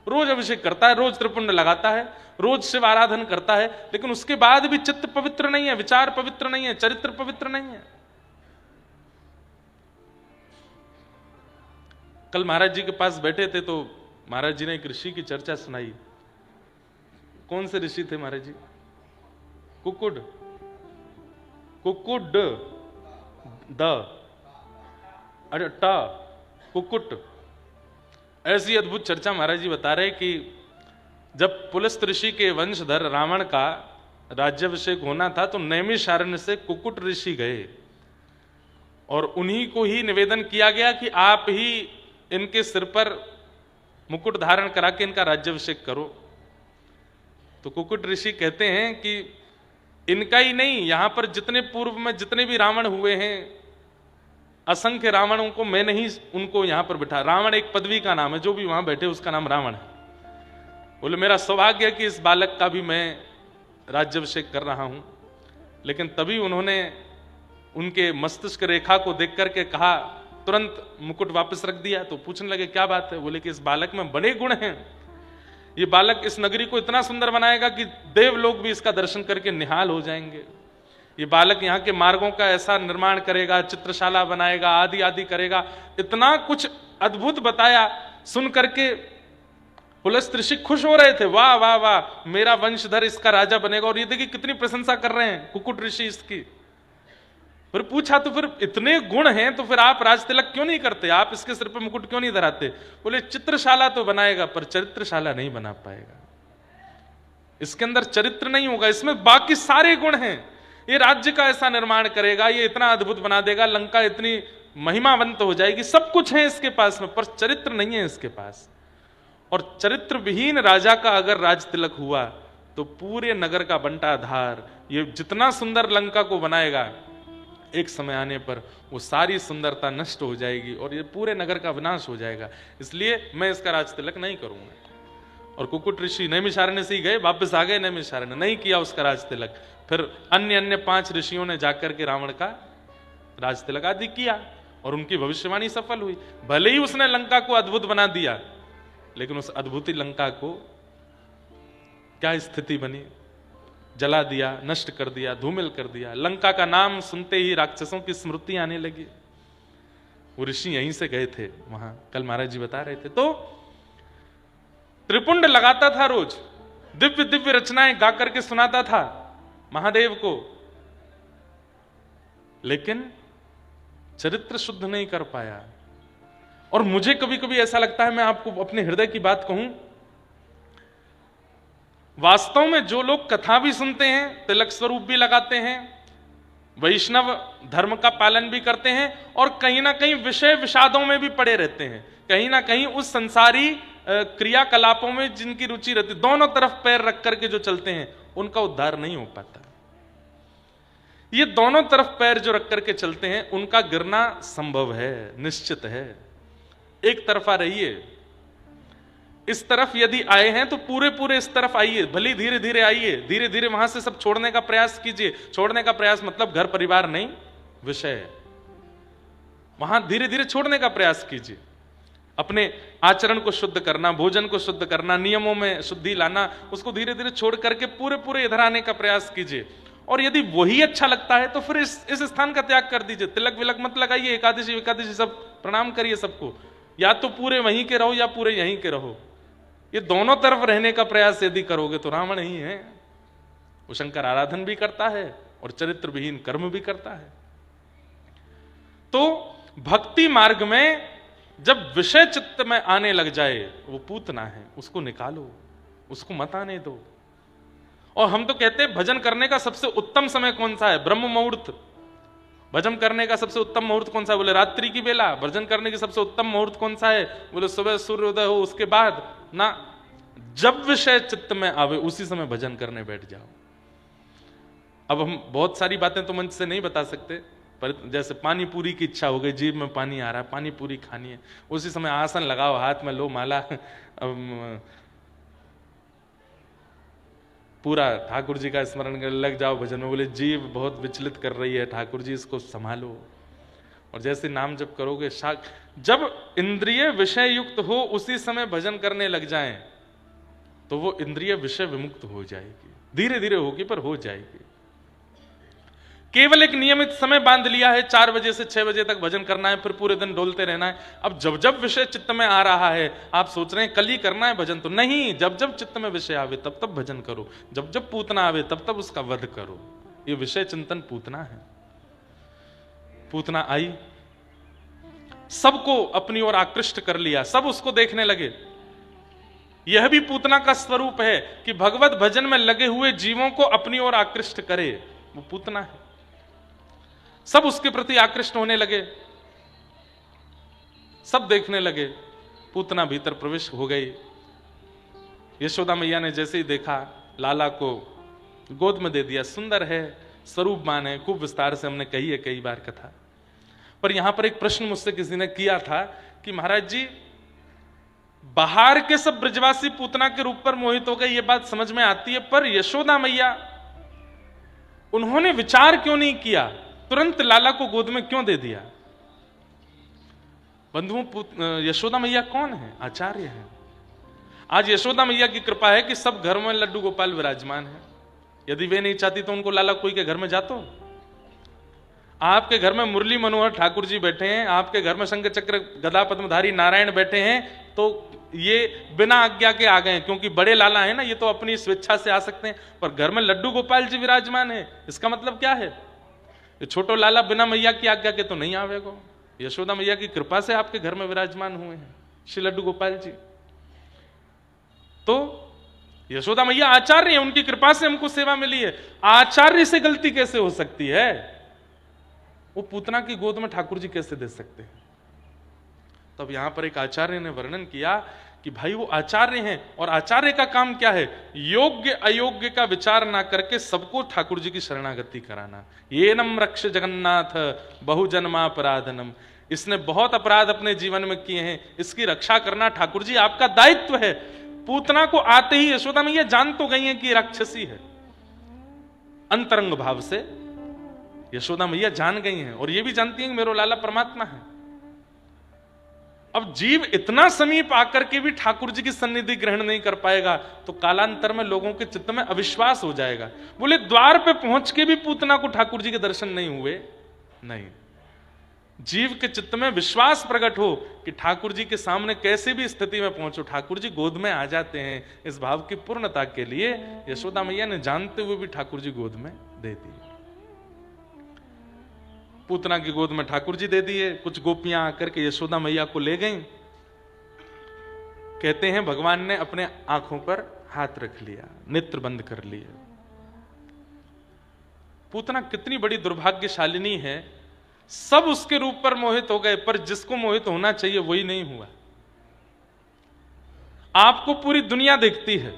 रोज अभिषेक करता है, रोज त्रिपुंड लगाता है, रोज शिव आराधन करता है, लेकिन उसके बाद भी चित्त पवित्र नहीं है, विचार पवित्र नहीं है, चरित्र पवित्र नहीं है। कल महाराज जी के पास बैठे थे तो महाराज जी ने एक ऋषि की चर्चा सुनाई। कौन से ऋषि थे महाराज जी? कुकुड, कुकुड द, अरे ट, कुकुट। ऐसी अद्भुत चर्चा महाराज जी बता रहे कि जब पुलस्त ऋषि के वंशधर रावण का राज्याभिषेक होना था, तो नैमिषारण्य से कुकुट ऋषि गए और उन्हीं को ही निवेदन किया गया कि आप ही इनके सिर पर मुकुट धारण करा के इनका राज्याभिषेक करो। तो कुकुट ऋषि कहते हैं कि इनका ही नहीं, यहां पर जितने पूर्व में जितने भी रावण हुए हैं, असंख्य रावणों को मैंने ही उनको यहां पर बिठा। रावण एक पदवी का नाम है, जो भी वहां बैठे उसका नाम रावण है। बोले मेरा सौभाग्य है कि इस बालक का भी मैं राज्याभिषेक कर रहा हूं। लेकिन तभी उन्होंने उनके मस्तिष्क रेखा को देख करके कहा, तुरंत मुकुट वापस रख दिया। तो पूछने लगे क्या बात है? बोले कि इस बालक में बड़े गुण हैं, ये बालक इस नगरी को इतना सुंदर बनाएगा कि देव लोग भी इसका दर्शन करके निहाल हो जाएंगे। ये बालक यहाँ के मार्गों का ऐसा निर्माण करेगा, चित्रशाला बनाएगा, आदि आदि करेगा। इतना कुछ अद्भुत बताया। सुन करके पुलस्त ऋषि खुश हो रहे थे, वाह वाह वाह, मेरा वंशधर इसका राजा बनेगा। और ये देखिए कितनी प्रशंसा कर रहे हैं कुकुट ऋषि इसकी। फिर पूछा तो फिर इतने गुण हैं तो फिर आप राज तिलक क्यों नहीं करते, आप इसके सिर पर मुकुट क्यों नहीं धराते? बोले चित्रशाला तो बनाएगा पर चरित्रशाला नहीं बना पाएगा, इसके अंदर चरित्र नहीं होगा, इसमें बाकी सारे गुण हैं। ये राज्य का ऐसा निर्माण करेगा, ये इतना अद्भुत बना देगा, लंका इतनी महिमावंत हो जाएगी, सब कुछ है इसके पास में, पर चरित्र नहीं है इसके पास। और चरित्र विहीन राजा का अगर राज तिलक हुआ तो पूरे नगर का बंटाधार, ये जितना सुंदर लंका को बनाएगा, एक समय आने पर वो सारी सुंदरता नष्ट हो जाएगी और ये पूरे नगर का विनाश हो जाएगा, इसलिए मैं इसका राज तिलक नहीं करूंगा। और कुकुट ऋषि नैमिषारण्य से ही गए, वापस आ गए नैमिषारण्य, नहीं किया उसका राज तिलक। फिर अन्य 5 ऋषियों ने जाकर के रावण का राज तिलक आदि किया और उनकी भविष्यवाणी सफल हुई। भले ही उसने लंका को अद्भुत बना दिया, लेकिन उस अद्भुत लंका को क्या स्थिति बनी, जला दिया, नष्ट कर दिया, धूमिल कर दिया। लंका का नाम सुनते ही राक्षसों की स्मृति आने लगी। वो ऋषि यहीं से गए थे वहां, कल महाराज जी बता रहे थे। तो त्रिपुंड लगाता था, रोज दिव्य दिव्य रचनाएं गा करके सुनाता था महादेव को, लेकिन चरित्र शुद्ध नहीं कर पाया। और मुझे कभी कभी ऐसा लगता है, मैं आपको अपने हृदय की बात कहूं, वास्तव में जो लोग कथा भी सुनते हैं, तिलक स्वरूप भी लगाते हैं, वैष्णव धर्म का पालन भी करते हैं और कहीं ना कहीं विषय विषादों में भी पड़े रहते हैं, कहीं ना कहीं उस संसारी क्रियाकलापों में जिनकी रुचि रहती, दोनों तरफ पैर रख करके जो चलते हैं, उनका उद्धार नहीं हो पाता। ये दोनों तरफ पैर जो रख करके चलते हैं, उनका गिरना संभव है, निश्चित है। एक तरफा रहिए, इस तरफ यदि आए हैं तो पूरे पूरे इस तरफ आइए, भले धीरे धीरे आइए, धीरे धीरे वहां से सब छोड़ने का प्रयास कीजिए। छोड़ने का प्रयास मतलब घर परिवार नहीं, विषय, वहां धीरे धीरे छोड़ने का प्रयास कीजिए। अपने आचरण को शुद्ध करना, भोजन को शुद्ध करना, नियमों में शुद्धि लाना, उसको धीरे धीरे छोड़ करके पूरे पूरे इधर आने का प्रयास कीजिए। और यदि वही अच्छा लगता है तो फिर इस स्थान का त्याग कर दीजिए। तिलक विलक मत लगाइए, एकादशी सब प्रणाम करिए सबको, या तो पूरे वहीं के रहो या पूरे यहीं के रहो। ये दोनों तरफ रहने का प्रयास यदि करोगे तो रावण ही है। वो शंकर आराधन भी करता है और चरित्र विहीन कर्म भी करता है। तो भक्ति मार्ग में जब विषय चित्त में आने लग जाए, वो पूतना है, उसको निकालो, उसको मत आने दो। और हम तो कहते हैं भजन करने का सबसे उत्तम समय कौन सा है? ब्रह्म मुहूर्त। भजन करने का सबसे उत्तम मुहूर्त कौन सा है? बोले रात्रि की बेला। भजन करने की सबसे उत्तम मुहूर्त कौन सा है? बोले सुबह सूर्योदय हो उसके बाद ना। जब विषय चित्त में आवे उसी समय भजन करने बैठ जाओ। अब हम बहुत सारी बातें तो मंच से नहीं बता सकते, पर जैसे पानी पूरी की इच्छा हो गई, जीभ में पानी आ रहा है, पानी पूरी खानी है, उसी समय आसन लगाओ, हाथ में लो माला, पूरा ठाकुर जी का स्मरण कर लग जाओ भजन में। बोले जीभ बहुत विचलित कर रही है, ठाकुर जी इसको संभालो। और जैसे नाम जप करोगे, जब इंद्रिय विषय युक्त हो उसी समय भजन करने लग जाएं, तो वो इंद्रिय विषय विमुक्त हो जाएगी। धीरे धीरे होगी पर हो जाएगी। केवल एक नियमित समय बांध लिया है, 4 बजे से 6 बजे तक भजन करना है, फिर पूरे दिन डोलते रहना है। अब जब जब विषय चित्त में आ रहा है, आप सोच रहे हैं कल ही करना है भजन, तो नहीं, जब जब चित्त में विषय आवे तब तब भजन करो, जब जब पूतना आवे तब तब उसका वध करो। ये विषय चिंतन पूतना है। पूतना आई, सबको अपनी ओर आकृष्ट कर लिया, सब उसको देखने लगे। यह भी पूतना का स्वरूप है कि भगवत भजन में लगे हुए जीवों को अपनी ओर आकृष्ट करे, वो पूतना है। सब उसके प्रति आकृष्ट होने लगे, सब देखने लगे। पूतना भीतर प्रवेश हो गई। यशोदा मैया ने जैसे ही देखा, लाला को गोद में दे दिया। सुंदर है, स्वरूपमान है, खूब विस्तार से हमने कही है कई बार कथा। पर यहां पर एक प्रश्न मुझसे किसी ने किया था कि महाराज जी, बाहर के सब ब्रजवासी पूतना के रूप पर मोहित हो गए, ये बात समझ में आती है, पर यशोदा मैया, उन्होंने विचार क्यों नहीं किया, तुरंत लाला को गोद में क्यों दे दिया? बंधुओं, यशोदा मैया कौन है? आचार्य है। आज यशोदा मैया की कृपा है कि सब घर में लड्डू गोपाल विराजमान है। यदि वे नहीं चाहती तो उनको लाला कोई के घर में जातो। आपके घर में मुरली मनोहर ठाकुर जी बैठे हैं, आपके घर में शंख चक्र गदा पद्मधारी नारायण बैठे हैं, तो ये बिना आज्ञा के आ गए, क्योंकि बड़े लाला है ना, ये तो अपनी स्वेच्छा से आ सकते हैं। पर घर में लड्डू गोपाल जी विराजमान है, इसका मतलब क्या है? ये छोटो लाला बिना मैया की आज्ञा के तो नहीं आवेगो। यशोदा मैया की कृपा से आपके घर में विराजमान हुए हैं श्री लड्डू गोपाल जी। तो यशोदा मैया आचार्य है, उनकी कृपा से हमको सेवा मिली है। आचार्य से गलती कैसे हो सकती है? वो पूतना की गोद में ठाकुर जी कैसे दे सकते हैं? तब यहां पर एक आचार्य ने वर्णन किया कि भाई वो आचार्य हैं, और आचार्य का काम क्या है? योग्य अयोग्य का विचार ना करके सबको ठाकुर जी की शरणागति कराना। ये नम रक्ष जगन्नाथ बहुजन्मापराधनम, इसने बहुत अपराध अपने जीवन में किए हैं, इसकी रक्षा करना ठाकुर जी आपका दायित्व है। पूतना को आते ही यशोदा मैया जान तो गई है कि राक्षसी है, अंतरंग भाव से यशोदा मैया जान गई हैं, और ये भी जानती हैं कि मेरो लाला परमात्मा है। अब जीव इतना समीप आकर के भी ठाकुर जी की सन्निधि ग्रहण नहीं कर पाएगा तो कालांतर में लोगों के चित्त में अविश्वास हो जाएगा। बोले द्वार पे पहुंच के भी पूतना को ठाकुर जी के दर्शन नहीं हुए? नहीं, जीव के चित्त में विश्वास प्रकट हो कि ठाकुर जी के सामने कैसे भी स्थिति में पहुंचो ठाकुर जी गोद में आ जाते हैं। इस भाव की पूर्णता के लिए यशोदा मैया ने जानते हुए भी ठाकुर जी गोद में दे दिए। पूतना की गोद में ठाकुर जी दे दिए। कुछ गोपियां आकर के यशोदा मैया को ले गईं। कहते हैं भगवान ने अपने आंखों पर हाथ रख लिया, नेत्र बंद कर लिए। पूतना कितनी बड़ी दुर्भाग्यशालिनी है, सब उसके रूप पर मोहित हो गए, पर जिसको मोहित होना चाहिए वही नहीं हुआ। आपको पूरी दुनिया देखती है,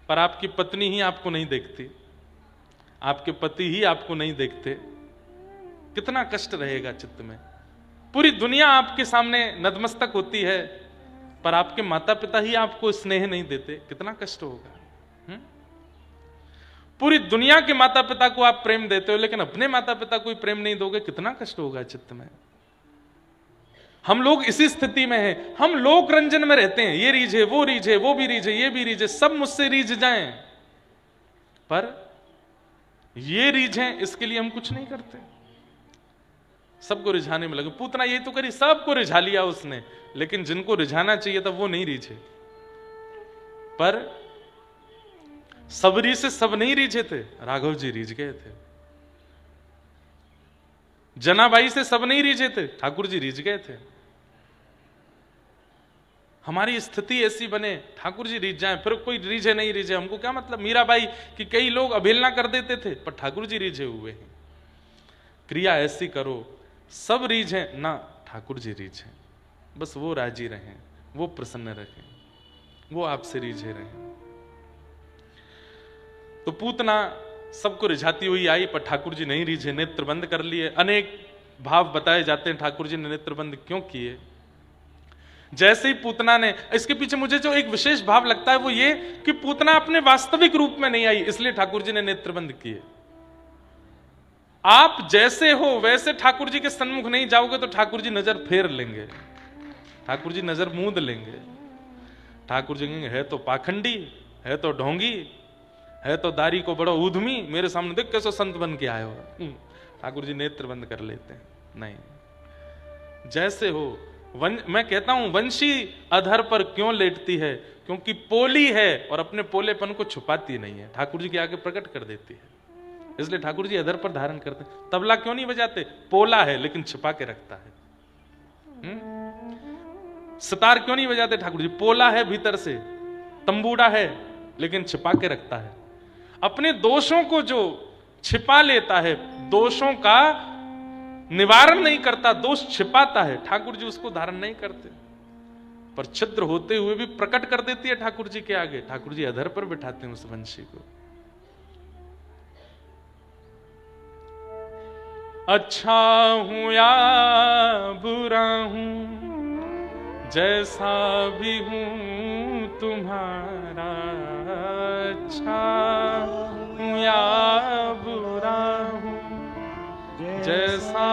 पर आपकी पत्नी ही आपको नहीं देखती, आपके पति ही आपको नहीं देखते। कितना कष्ट रहेगा चित्त में। पूरी दुनिया आपके सामने नतमस्तक होती है, पर आपके माता पिता ही आपको स्नेह नहीं देते, कितना कष्ट होगा। पूरी दुनिया के माता पिता को आप प्रेम देते हो, लेकिन अपने माता पिता को प्रेम नहीं दोगे, कितना कष्ट होगा चित्त में। हम लोग इसी स्थिति में हैं। हम लोक रंजन में रहते हैं, ये रीझ है, वो रीझ है, वो भी रीझ है, ये भी रीझ है, सब मुझसे रीझ जाएं, पर ये रीझ है इसके लिए हम कुछ नहीं करते, सबको रिझाने में लगे। पूतना ये तो करी, सबको रिझा लिया उसने, लेकिन जिनको रिझाना चाहिए था वो नहीं रीझे। पर सबरी से सब नहीं रीझे थे, राघव जी रीझ गए थे। जनाबाई से सब नहीं रीझे थे, ठाकुर जी रीझ गए थे। हमारी स्थिति ऐसी बने, ठाकुर जी रीझ जाएं, फिर कोई रीझे नहीं रीझे, हमको क्या मतलब। मीराबाई की कई लोग अवहेलना कर देते थे, पर ठाकुर जी रीझे हुए हैं। क्रिया ऐसी करो, सब रीझे ना, ठाकुर जी रीझे, बस वो राजी रहें, वो प्रसन्न रहें, वो आपसे रीझे रहें। तो पूतना सबको रिझाती हुई आई, पर ठाकुर जी नहीं रीझे, नेत्र बंद कर लिए। अनेक भाव बताए जाते हैं ठाकुर जी ने नेत्र बंद क्यों किए। जैसे ही पूतना ने, इसके पीछे मुझे जो एक विशेष भाव लगता है वो ये कि पूतना अपने वास्तविक रूप में नहीं आई, इसलिए ठाकुर जी ने नेत्र बंद किए। आप जैसे हो वैसे ठाकुर जी के सन्मुख नहीं जाओगे तो ठाकुर जी नजर फेर लेंगे, ठाकुर जी नजर मूंद लेंगे। ठाकुर जी कहेंगे है तो पाखंडी, है तो ढोंगी, है तो दारी को बड़ो ऊधमी, मेरे सामने देख कैसे संत बन के आए हो। ठाकुर जी नेत्र बंद कर लेते हैं। नहीं, जैसे हो। मैं कहता हूं वंशी अधर पर क्यों लेटती है, क्योंकि पोली है और अपने पोलेपन को छुपाती नहीं है, ठाकुर जी के आगे प्रकट कर देती है, इसलिए ठाकुर जी अधर पर धारण करते हैं। तबला क्यों नहीं बजाते, पोला है लेकिन छिपा के रखता है। सितार क्यों नहीं बजाते ठाकुर जी, पोला है भीतर से, तंबूड़ा है लेकिन छिपा के रखता है। अपने दोषों को जो छिपा लेता है, दोषों का निवारण नहीं करता, दोष छिपाता है, ठाकुर जी उसको धारण नहीं करते, पर छिद्र होते हुए भी प्रकट कर देती है ठाकुर जी के आगे। ठाकुर जी अधर पर बिठाते हैं उस वंशी को। अच्छा हूं या बुरा हूं, जैसा भी हूं तुम्हारा, अच्छा हूं या बुरा हूं, जैसा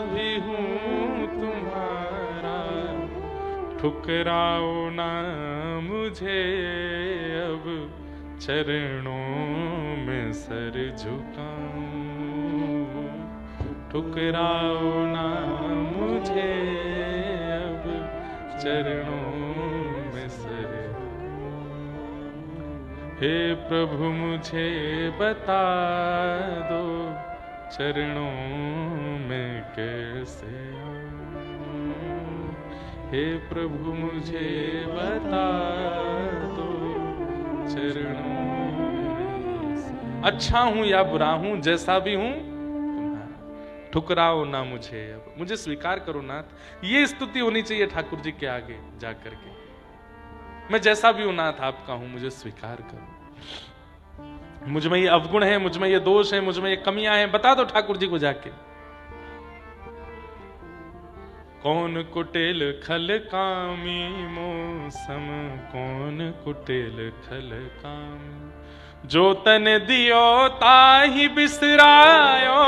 भी हूं तुम्हारा, ठुकराओ ना मुझे अब चरणों में सर झुकाऊं, ठुकराओ ना मुझे अब चरणों में सर। हे प्रभु मुझे बता दो चरणों में कैसे आऊं, हे प्रभु मुझे बता दो चरणों में। अच्छा हूं या बुरा हूं, जैसा भी हूं तुम्हारा, ठुकराओ ना मुझे, अब मुझे स्वीकार करो नाथ। ये स्तुति होनी चाहिए ठाकुर जी के आगे जाकर के, मैं जैसा भी हूं नाथ आपका हूं, मुझे स्वीकार करो। मुझ में ये अवगुण है, मुझ में ये दोष है, मुझ में ये कमियां हैं, बता दो ठाकुर जी को जाके। कौन कुटिल खल कामी मौसम, कौन कुटिल खल कामी, जो तन दियो ताहि बिसरायो,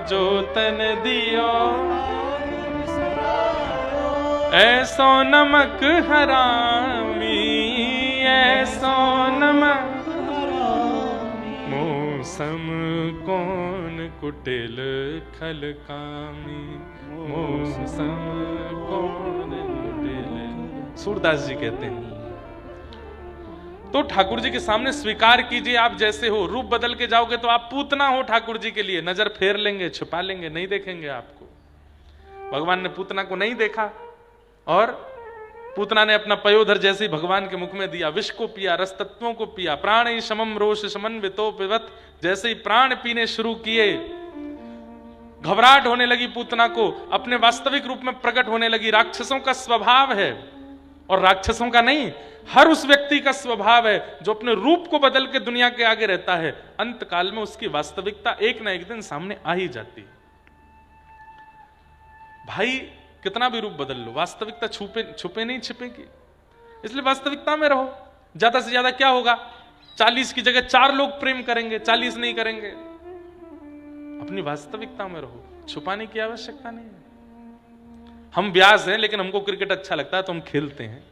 जो तन दियो ऐसो नमक हरामी, ऐसो नमक मौसम कौन कुटिल खल कामी, मौसम कौन कुटिल। सूरदास जी कहते हैं तो ठाकुर जी के सामने स्वीकार कीजिए आप जैसे हो। रूप बदल के जाओगे तो आप पूतना हो ठाकुर जी के लिए, नजर फेर लेंगे, छुपा लेंगे, नहीं देखेंगे आपको। भगवान ने पूतना को नहीं देखा और पूतना ने अपना पयोधर जैसे ही भगवान के मुख में दिया, विष को पिया, रस तत्वों को पिया, प्राण ही समम रोष समन्वितो पिबत, जैसे ही प्राण पीने शुरू किए घबराहट होने लगी पूतना को, अपने वास्तविक रूप में प्रकट होने लगी। राक्षसों का स्वभाव है, और राक्षसों का नहीं, हर उस व्यक्ति का स्वभाव है जो अपने रूप को बदल के दुनिया के आगे रहता है, अंत काल में उसकी वास्तविकता एक ना एक दिन सामने आ ही जाती है। भाई कितना भी रूप बदल लो, वास्तविकता छुपे नहीं छिपेगी, इसलिए वास्तविकता में रहो। ज्यादा से ज्यादा क्या होगा, 40 की जगह 4 लोग प्रेम करेंगे, 40 नहीं करेंगे। अपनी वास्तविकता में रहो, छुपाने की आवश्यकता नहीं है। हम व्यास हैं लेकिन हमको क्रिकेट अच्छा लगता है तो हम खेलते हैं।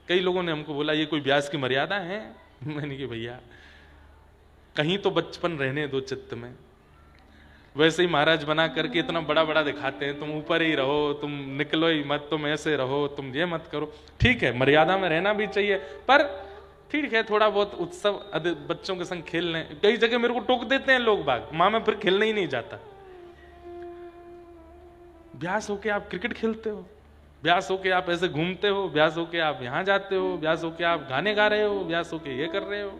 कई लोगों ने हमको बोला ये कोई व्यास की मर्यादा है? मैंने कहा भैया कहीं तो बचपन रहने दो चित्त में। वैसे ही महाराज बना करके इतना बड़ा बड़ा दिखाते हैं, तुम ऊपर ही रहो, तुम निकलो ही मत, तुम ऐसे रहो, तुम ये मत करो। ठीक है, मर्यादा में रहना भी चाहिए, पर ठीक है थोड़ा बहुत उत्सव बच्चों के संग खेल लें। कई जगह मेरे को टोक देते हैं लोग बाग, मां मैं फिर खेलने ही नहीं जाता। व्यास होके आप क्रिकेट खेलते हो, व्यास होके आप ऐसे घूमते हो, व्यास होके आप यहां जाते हो, व्यास होके आप गाने गा रहे हो, व्यास होके ये कर रहे हो,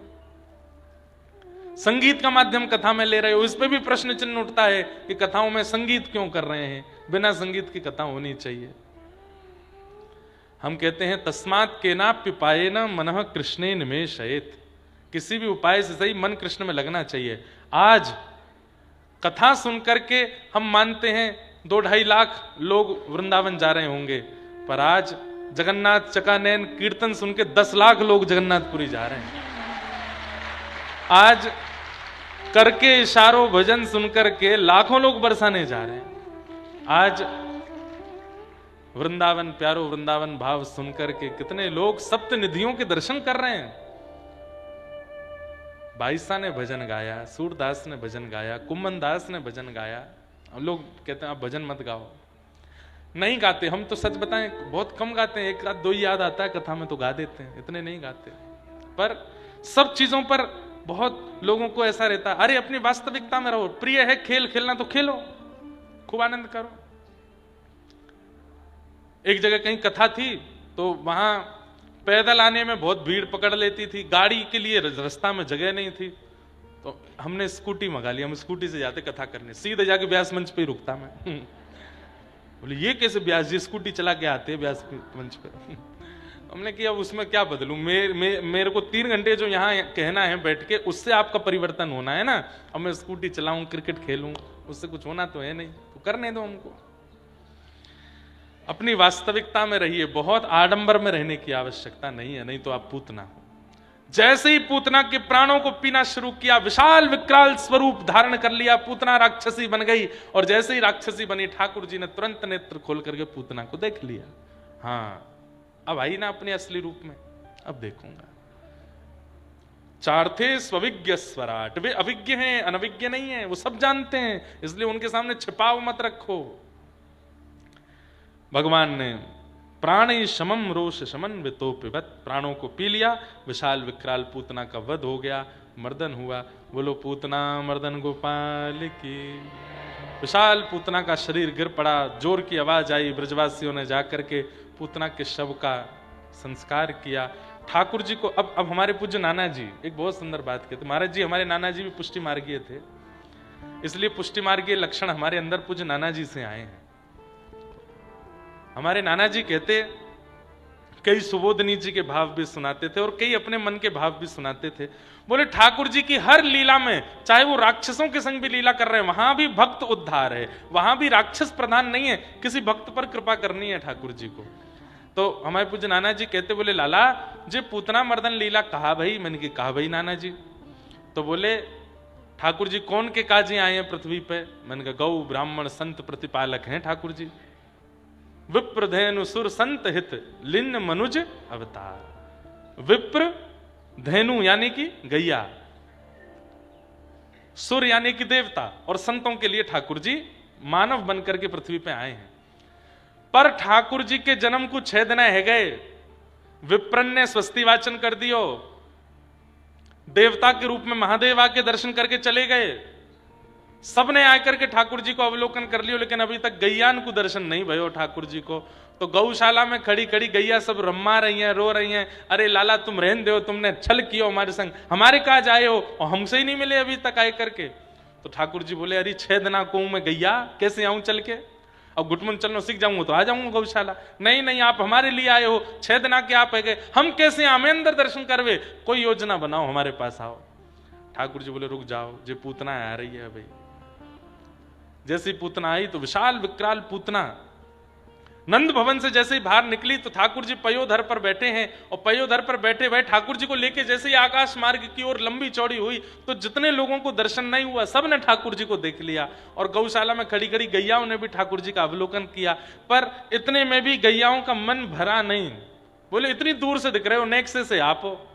संगीत का माध्यम कथा में ले रहे हो। इस पे भी प्रश्न चिन्ह उठता है कि कथाओं में संगीत क्यों कर रहे हैं, बिना संगीत की कथा होनी चाहिए। हम कहते हैं तस्मात् केनाप्य पायेन मनः कृष्णे निमेषयेत्, किसी भी उपाय से सही मन कृष्ण में लगना चाहिए। आज कथा सुनकर के हम मानते हैं 2-2.5 लाख लोग वृंदावन जा रहे होंगे, पर आज जगन्नाथ चकानैन कीर्तन सुन के 10 लाख लोग जगन्नाथपुरी जा रहे हैं। आज करके इशारों भजन सुनकर के लाखों लोग बरसाने जा रहे हैं। आज वृंदावन प्यारो वृंदावन भाव सुनकर के कितने लोग सप्त निधियों के दर्शन कर रहे हैं। बाईसा ने भजन गाया, सूरदास ने भजन गाया, कुम्मन दास ने भजन गाया। हम लोग कहते हैं आप भजन मत गाओ, नहीं गाते। हम तो सच बताएं बहुत कम गाते हैं, 1-2 याद आता है कथा में तो गा देते हैं, इतने नहीं गाते। पर सब चीजों पर बहुत लोगों को ऐसा रहता है, अरे अपनी वास्तविकता में रहो। प्रिय है खेल खेलना तो खेलो, खूब आनंद करो। एक जगह कहीं कथा थी तो वहां पैदल आने में बहुत भीड़ पकड़ लेती थी, गाड़ी के लिए रास्ता में जगह नहीं थी, तो हमने स्कूटी मंगा ली। हम स्कूटी से जाते कथा करने, सीधे जाके व्यास मंच पे ही रुकता मैं। बोले ये कैसे व्यास जी स्कूटी चला के आते व्यास मंच पे? हमने किया उसमें क्या बदलूं, मेरे को 3 घंटे जो यहाँ कहना है बैठ के, उससे आपका परिवर्तन होना है ना। अब मैं स्कूटी चलाऊं, क्रिकेट खेलूं, उससे कुछ होना तो है नहीं, तो करने दो हमको। अपनी वास्तविकता में रहिए, बहुत आडंबर में रहने की आवश्यकता नहीं है, नहीं तो आप पूतना हो। जैसे ही पूतना के प्राणों को पीना शुरू किया, विशाल विकराल स्वरूप धारण कर लिया, पूतना राक्षसी बन गई। और जैसे ही राक्षसी बनी, ठाकुर जी ने तुरंत नेत्र खोल करके पूतना को देख लिया। हाँ अब आई ना अपने असली रूप में, अब देखूंगा। चार्थे स्वविज्ञ स्वराट, वे अविज्ञ हैं, अनविज्ञ नहीं है, वो सब जानते हैं, इसलिए उनके सामने छिपाव मत रखो। भगवान ने प्राण शमम रोष शमन वितो पिबत, प्राणों को पी लिया, विशाल विकराल पूतना का वध हो गया, मर्दन हुआ। बोलो पूतना मर्दन गोपाल की। विशाल पूतना का शरीर गिर पड़ा, जोर की आवाज आई, ब्रजवासियों ने जाकर के पूतना के शव का संस्कार किया। ठाकुर जी को अब हमारे पूज्य नाना जी एक बहुत सुंदर बात कहते, महाराज जी हमारे नाना जी भी पुष्टि मार्गीय थे। इसलिए पुष्टि मार्ग के लक्षण हमारे अंदर पूज्य नाना जी से आए हैं। हमारे नाना जी कहते, कई सुबोधनी जी के भाव भी सुनाते थे और कई अपने मन के भाव भी सुनाते थे। बोले ठाकुर जी की हर लीला में, चाहे वो राक्षसों के संग भी लीला कर रहे हैं, वहां भी भक्त उद्धार है, वहां भी राक्षस प्रधान नहीं है, किसी भक्त पर कृपा करनी है ठाकुर जी को। तो हमारे पूज्य नाना जी कहते, बोले लाला जी पूतना मर्दन लीला कहा भाई? मैंने कहा भाई नाना जी। तो बोले ठाकुर जी कौन के काजी आए हैं पृथ्वी पे? मैंने कहा गौ ब्राह्मण संत प्रतिपालक हैं ठाकुर जी। विप्र धेनु सुर संत हित लिन्न मनुज अवतार। विप्र धेनु यानी कि गैया, सुर यानी कि देवता, और संतों के लिए ठाकुर जी मानव बनकर के पृथ्वी पे आए हैं। पर ठाकुर जी के जन्म को 6 दिन है गए, विप्रन ने स्वस्ति वाचन कर दियो, देवता के रूप में महादेव आके दर्शन करके चले गए, सबने आकर के ठाकुर जी को अवलोकन कर लियो, लेकिन अभी तक गैयान को दर्शन नहीं भयो ठाकुर जी को। तो गौशाला में खड़ी खड़ी गैया सब रम्मा रही हैं, रो रही हैं, अरे लाला तुम रहन दो, तुमने छल किया हमारे संग, हमारे काज आए हो और हमसे ही नहीं मिले अभी तक आए करके। तो ठाकुर जी बोले अरे 6 दिना को मैं गैया कैसे आऊं चल के? अब घुटमुन चलना सीख जाऊंगा तो आ जाऊंगा गौशाला। नहीं नहीं, आप हमारे लिए आए हो, 6 दिना के आप है गए, हम कैसे हमें अंदर दर्शन करवे? कोई योजना बनाओ, हमारे पास आओ। ठाकुर जी बोले रुक जाओ, जे पूतना आ रही है भाई। जैसी पूतना आई तो विशाल विकराल पूतना नंद भवन से जैसे ही बाहर निकली तो ठाकुर जी पयोधर पर बैठे हैं, और पयोधर पर बैठे भाई ठाकुर जी को लेके जैसे ही आकाश मार्ग की ओर लंबी चौड़ी हुई तो जितने लोगों को दर्शन नहीं हुआ सबने ठाकुर जी को देख लिया, और गौशाला में खड़ी खड़ी गैयाओं ने भी ठाकुर जी का अवलोकन किया। पर इतने में भी गैयाओं का मन भरा नहीं। बोले इतनी दूर से दिख रहे हो, नेक्से से आप हो,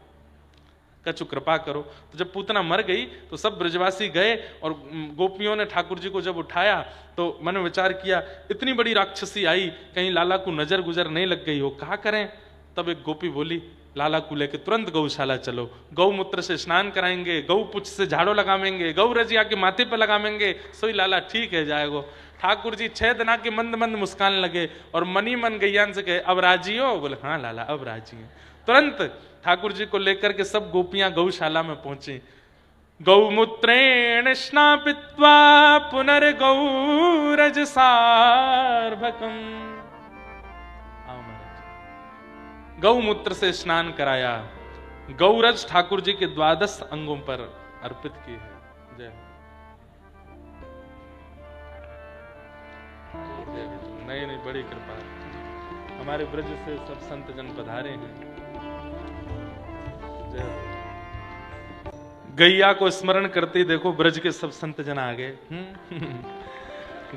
कछु कृपा करो। तो जब पूतना मर गई तो सब ब्रजवासी गए और गोपियों ने ठाकुर जी को जब उठाया तो मन में विचार किया इतनी बड़ी राक्षसी आई, कहीं लाला को नजर गुजर नहीं लग गई हो, क्या करें? तब एक गोपी बोली लाला को लेके तुरंत गौशाला चलो, गौमूत्र से स्नान कराएंगे, गौ पुछ से झाड़ू लगावेंगे, गौ रजिया के माथे पर लगावेंगे, सोई लाला ठीक है जाएगो। ठाकुर जी 6 दिना के मंद मंद मुस्कान लगे और मनी मन गैयान से कहे अब राजी हो? बोले हाँ लाला अब राजी है। तुरंत ठाकुर जी को लेकर के सब गोपियां गौशाला में पहुंची। गौमूत्रेण स्नापित्वा पुनर्गौरज सार्भकम। गौमूत्र से स्नान कराया, गौरज ठाकुर जी के 12 अंगों पर अर्पित की है। जय नहीं नहीं, बड़ी कृपा, हमारे ब्रज से सब संत जन पधारे हैं। गैया को स्मरण करते ही देखो ब्रज के सब संत जन आ गए।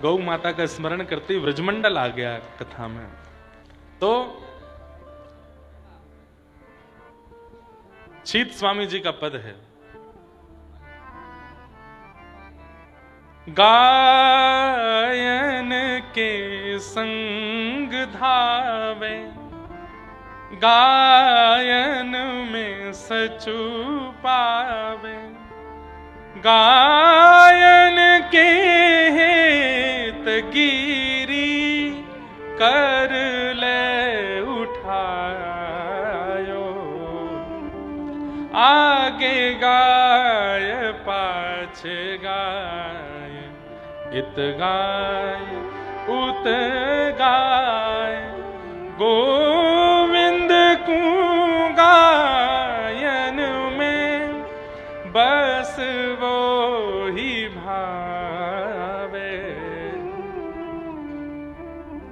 गौ माता का स्मरण करते ही ब्रजमंडल आ गया कथा में। तो शीत स्वामी जी का पद है, गायन के संग धावे, गायन में सचु पावे, गायन के हेत गिरी कर ले उठायो, आगे गाय पाछे गाय, इत गाय उत गाय, गोविंद को गायन में बस वो ही भावे।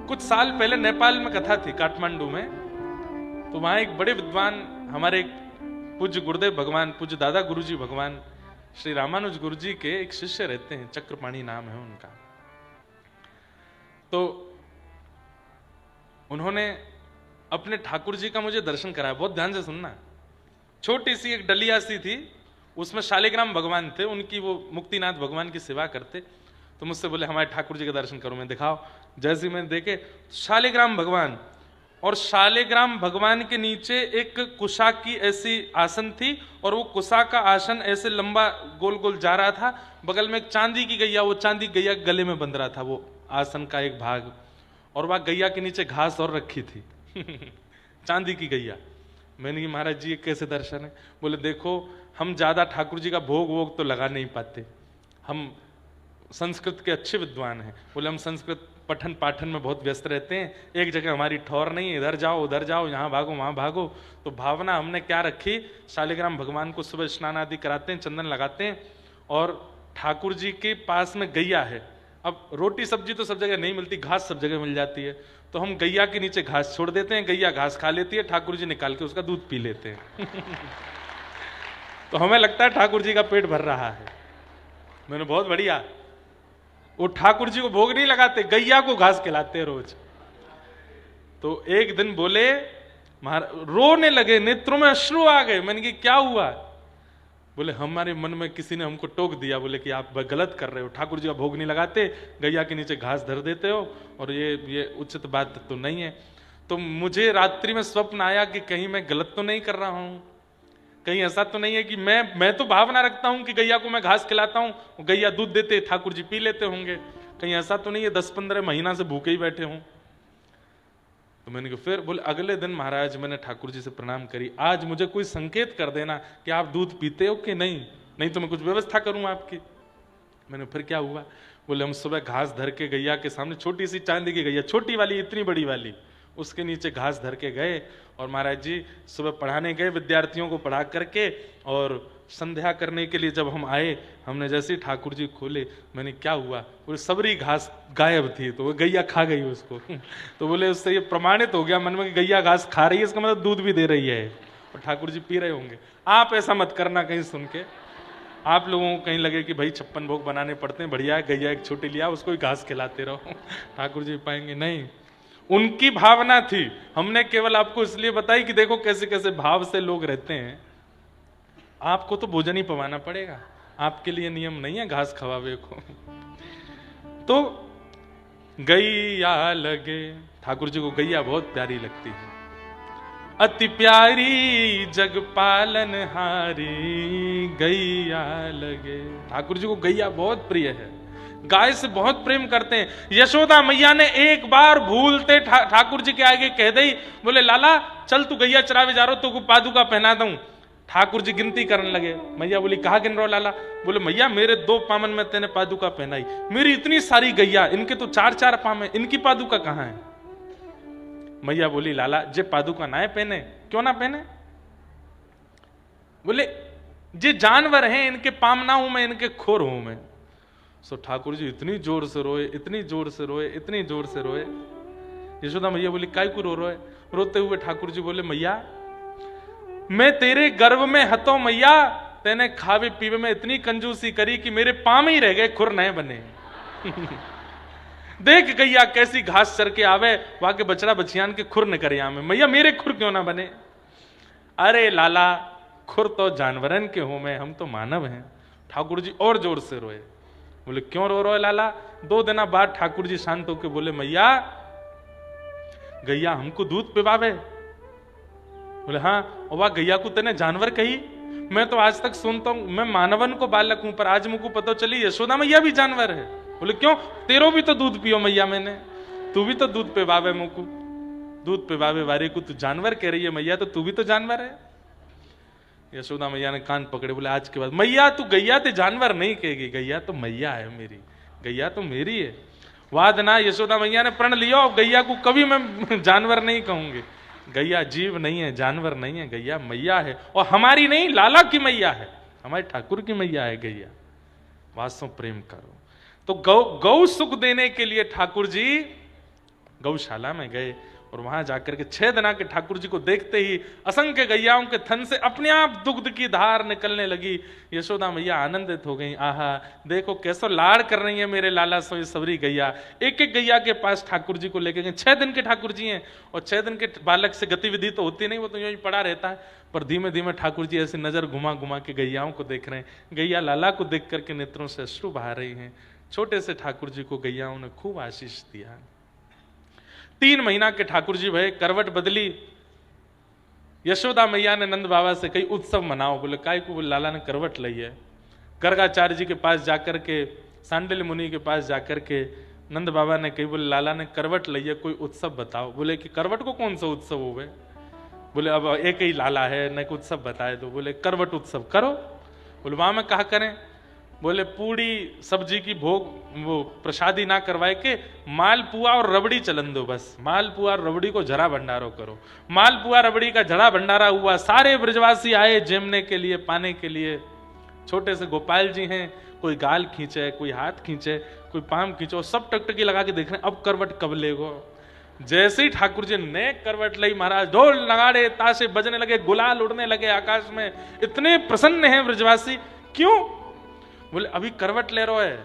कुछ साल पहले नेपाल में कथा थी, काठमांडू में। तो वहां एक बड़े विद्वान, हमारे पूज्य गुरुदेव भगवान, पूज्य दादा गुरुजी भगवान श्री रामानुज गुरुजी के एक शिष्य रहते हैं, चक्रपाणी नाम है उनका। तो उन्होंने अपने ठाकुर जी का मुझे दर्शन कराया। बहुत ध्यान से सुनना। छोटी सी एक डलिया सी थी, उसमें शालिग्राम भगवान थे, उनकी वो मुक्तिनाथ भगवान की सेवा करते। तो मुझसे बोले हमारे ठाकुर जी का दर्शन करो। मैं दिखाओ। जैसे मैंने देखे शालिग्राम भगवान, और शालिग्राम भगवान के नीचे एक कुशा की ऐसी आसन थी, और वो कुशा का आसन ऐसे लंबा गोल गोल जा रहा था। बगल में एक चांदी की गैया, वो चांदी गैया गले में बंध रहा था वो आसन का एक भाग, और वह गैया के नीचे घास और रखी थी। चांदी की गैया। मैंने कहा महाराज जी ये कैसे दर्शन है? बोले देखो हम ज्यादा ठाकुर जी का भोग वोग तो लगा नहीं पाते, हम संस्कृत के अच्छे विद्वान हैं। बोले हम संस्कृत पठन पाठन में बहुत व्यस्त रहते हैं, एक जगह हमारी ठौर नहीं, इधर जाओ उधर जाओ, यहाँ भागो वहाँ भागो। तो भावना हमने क्या रखी, शालिग्राम भगवान को सुबह स्नान आदि कराते हैं, चंदन लगाते हैं, और ठाकुर जी के पास में गैया है। अब रोटी सब्जी तो सब जगह नहीं मिलती, घास सब जगह मिल जाती है, तो हम गैया के नीचे घास छोड़ देते हैं, गैया घास खा लेती है, ठाकुर जी निकाल के उसका दूध पी लेते हैं। तो हमें लगता है ठाकुर जी का पेट भर रहा है। मैंने बहुत बढ़िया, वो ठाकुर जी को भोग नहीं लगाते, गैया को घास खिलाते हैं रोज। तो एक दिन बोले, रोने लगे, नेत्रों में अश्रु आ गए। मैंने कहा क्या हुआ? बोले हमारे मन में किसी ने हमको टोक दिया, बोले कि आप गलत कर रहे हो, ठाकुर जी का भोग नहीं लगाते, गैया के नीचे घास धर देते हो, और ये उचित बात तो नहीं है। तो मुझे रात्रि में स्वप्न आया कि कहीं मैं गलत तो नहीं कर रहा हूं, कहीं ऐसा तो नहीं है कि मैं तो भावना रखता हूं कि गैया को मैं घास खिलाता हूं, गैया दूध देते, ठाकुर जी पी लेते होंगे, कहीं ऐसा तो नहीं है 10-15 महीना से भूखे ही बैठे हूं। तो मैंने कहा, फिर बोले अगले दिन महाराज मैंने ठाकुर जी से प्रणाम करी, आज मुझे कोई संकेत कर देना कि आप दूध पीते हो कि नहीं तो मैं कुछ व्यवस्था करूं आपकी। मैंने फिर क्या हुआ? बोले हम सुबह घास धर के गैया के सामने, छोटी सी चांदी की गैया, छोटी वाली, इतनी बड़ी वाली, उसके नीचे घास धर के गए, और महाराज जी सुबह पढ़ाने गए, विद्यार्थियों को पढ़ा करके, और संध्या करने के लिए जब हम आए, हमने जैसे ही ठाकुर जी खोले, मैंने क्या हुआ, बोले सबरी घास गायब थी, तो वो गैया खा गई उसको। तो बोले उससे ये प्रमाणित हो गया मन में कि गैया घास खा रही है, इसका मतलब दूध भी दे रही है, और ठाकुर जी पी रहे होंगे। आप ऐसा मत करना कहीं सुन के, आप लोगों को कहीं लगे कि भाई 56 भोग बनाने पड़ते हैं, बढ़िया है, गैया एक छोटी लिया, उसको ही घास खिलाते रहो, ठाकुर जी पाएंगे नहीं। उनकी भावना थी, हमने केवल आपको इसलिए बताई कि देखो कैसे कैसे भाव से लोग रहते हैं। आपको तो भोजन ही पवाना पड़ेगा, आपके लिए नियम नहीं है घास खवावे को। तो गैया लगे, ठाकुर जी को गैया बहुत प्यारी लगती है, अति प्यारी जग पालन हारी गैया लगे। ठाकुर जी को गैया बहुत प्रिय है, गाय से बहुत प्रेम करते हैं। यशोदा मैया ने एक बार भूलते ठाकुर जी के आगे कह दी, बोले लाला चल तू गैया चरावे जा रहा हो, तो पादुका पहना दूं। ठाकुर जी गिनती करने लगे। मैया बोली कहा गिन रहो लाला? बोले मैया मेरे 2 पामन में तेने पादुका पहनाई, मेरी इतनी सारी गैया, इनके तो 4-4 पाम है, इनकी पादुका कहां है? मैया बोली लाला जे पादुका ना पहने क्यों ना पहने? बोले जे जानवर हैं, इनके पाम ना हूं मैं, इनके खोर हूं मैं। सो ठाकुर जी इतनी जोर से रोए, इतनी जोर से रोए, इतनी जोर से रोए। यशोदा मैया बोली काय को रो रोए? रोते हुए ठाकुर जी बोले मैया मैं तेरे गर्भ में हतो मैया, तेने खावे पीवे में इतनी कंजूसी करी कि मेरे पाम ही रह गए, खुर नए बने। देख गैया कैसी घास चर के आवे, वहां के बछड़ा बछियान के खुर न करे आमे, मैया मेरे खुर क्यों ना बने? अरे लाला खुर तो जानवरन के हो में, हम तो मानव हैं। ठाकुर जी और जोर से रोए। बोले क्यों रो रहे लाला? 2 दिन बाद ठाकुर जी शांत होकर बोले मैया गैया हमको दूध पिवावे? बोले हाँ। और वह गैया को तेने जानवर कही? मैं तो आज तक सुनता हूं, मैं मानवन को बालक हूं, पर आज मुझको पता चली यशोदा मैया भी जानवर है। बोले क्यों? तेरो भी तो दूध पियो मैया मैंने, तू भी तो दूध पिवावे मुझको, दूध पिवावे वारे को तू जानवर कह रही है मैया, तो तू भी तो जानवर है। यशोदा मैया ने कान पकड़े, बोले आज के बाद मैया तू गैया ते जानवर नहीं कहेगी, गैया तो मैया है मेरी, गैया तो मेरी है। वाद ना यशोदा मैया ने प्रण लिया, और गैया को कभी मैं जानवर नहीं कहूंगी। गैया जीव नहीं है, जानवर नहीं है, गैया मैया है, और हमारी नहीं लाला की मैया है, हमारे ठाकुर की मैया है गैया। वास्तव प्रेम करो। तो गौ सुख देने के लिए ठाकुर जी गौशाला में गए, और वहां जाकर के 6 दिन के ठाकुर जी को देखते ही असंख्य गैयाओं के थन से अपने आप दुग्ध की धार निकलने लगी। यशोदा मैया आनंदित हो गई, आहा देखो कैसो लाड़ कर रही है मेरे लाला सो सबरी गैया। एक एक गैया के पास ठाकुर जी को लेके गए। 6 दिन के ठाकुर जी हैं, और 6 दिन के बालक से गतिविधि तो होती नहीं, वो तो यूं ही पड़ा रहता है। पर धीमे धीमे ठाकुर जी ऐसे नजर घुमा घुमा के गैयाओं को देख रहे हैं। गैया लाला को देख करके नेत्रों से अश्रु बहा रही हैं। छोटे से ठाकुर जी को गैयाओं ने खूब आशीष दिया। 3 महीना के ठाकुर जी भय, करवट बदली। यशोदा मैया ने नंद बाबा से कई उत्सव मनाओ। बोले काय को? बोले लाला ने करवट ली है। गर्गाचार्य जी के पास जाकर के, सांडिल्य मुनि के पास जाकर के नंद बाबा ने कही, बोले लाला ने करवट ली है, कोई उत्सव बताओ। बोले कि करवट को कौन सा उत्सव हो गए? बोले अब एक ही लाला है, न उत्सव बताए दो। बोले करवट उत्सव करो। बोले वहां में कहा करें? बोले पूड़ी सब्जी की भोग वो प्रसादी ना करवाए के मालपुआ और रबड़ी चलन दो, बस मालपुआ और रबड़ी को जरा भंडारो करो। मालपुआ रबड़ी का जरा भंडारा हुआ, सारे ब्रजवासी आए जेमने के लिए, पाने के लिए। छोटे से गोपाल जी हैं, कोई गाल खींचे, कोई हाथ खींचे, कोई पाम खींचो, सब टकटकी लगा के देख रहे हैं अब करवट कब लेगो। जैसे ही ठाकुर जी ने करवट ली, महाराज ढोल नगाड़े ताशे बजने लगे, गुलाल उड़ने लगे आकाश में। इतने प्रसन्न हैं ब्रजवासी। क्यों? बोले अभी करवट ले रहा है,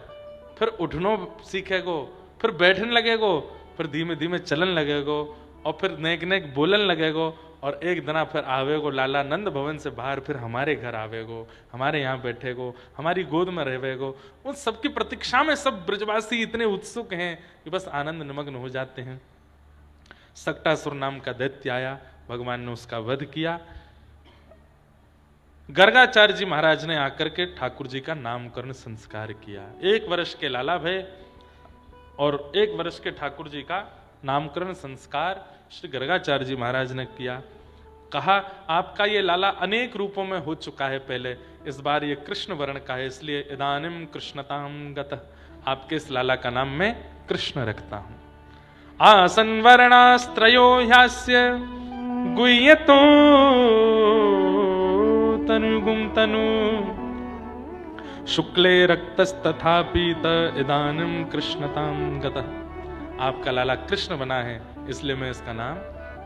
फिर उठनो सीखेगो, फिर बैठने लगेगो, फिर धीमे धीमे चलन लगेगो, और फिर नेक नेक बोलन लगेगो, और एक दिना फिर आवेगो लाला नंद भवन से बाहर, फिर हमारे घर आवेगो, हमारे यहाँ बैठेगो, हमारी गोद में रहेगो। उन सबकी प्रतीक्षा में सब ब्रजवासी इतने उत्सुक हैं कि बस आनंद निमग्न हो जाते हैं। सक्टासुर नाम का दैत्य आया, भगवान ने उसका वध किया। गर्गाचार्य जी महाराज ने आकर के ठाकुर जी का नामकरण संस्कार किया। 1 वर्ष के लाला भय और 1 वर्ष के ठाकुर जी का नामकरण संस्कार श्री गर्गाचार्य जी महाराज ने किया। कहा आपका ये लाला अनेक रूपों में हो चुका है पहले, इस बार ये कृष्ण वर्ण का है, इसलिए इदानिम कृष्णताम गतः, आपके इस लाला का नाम मैं कृष्ण रखता हूं। आसन वर्णास्त्रयो ह्यास्य गुह्यतो तनुगुम तनु शुक्ले रक्तस्तथा पीत इदानिम कृष्णताम गतः। आपका लाला कृष्ण बना है, इसलिए मैं इसका नाम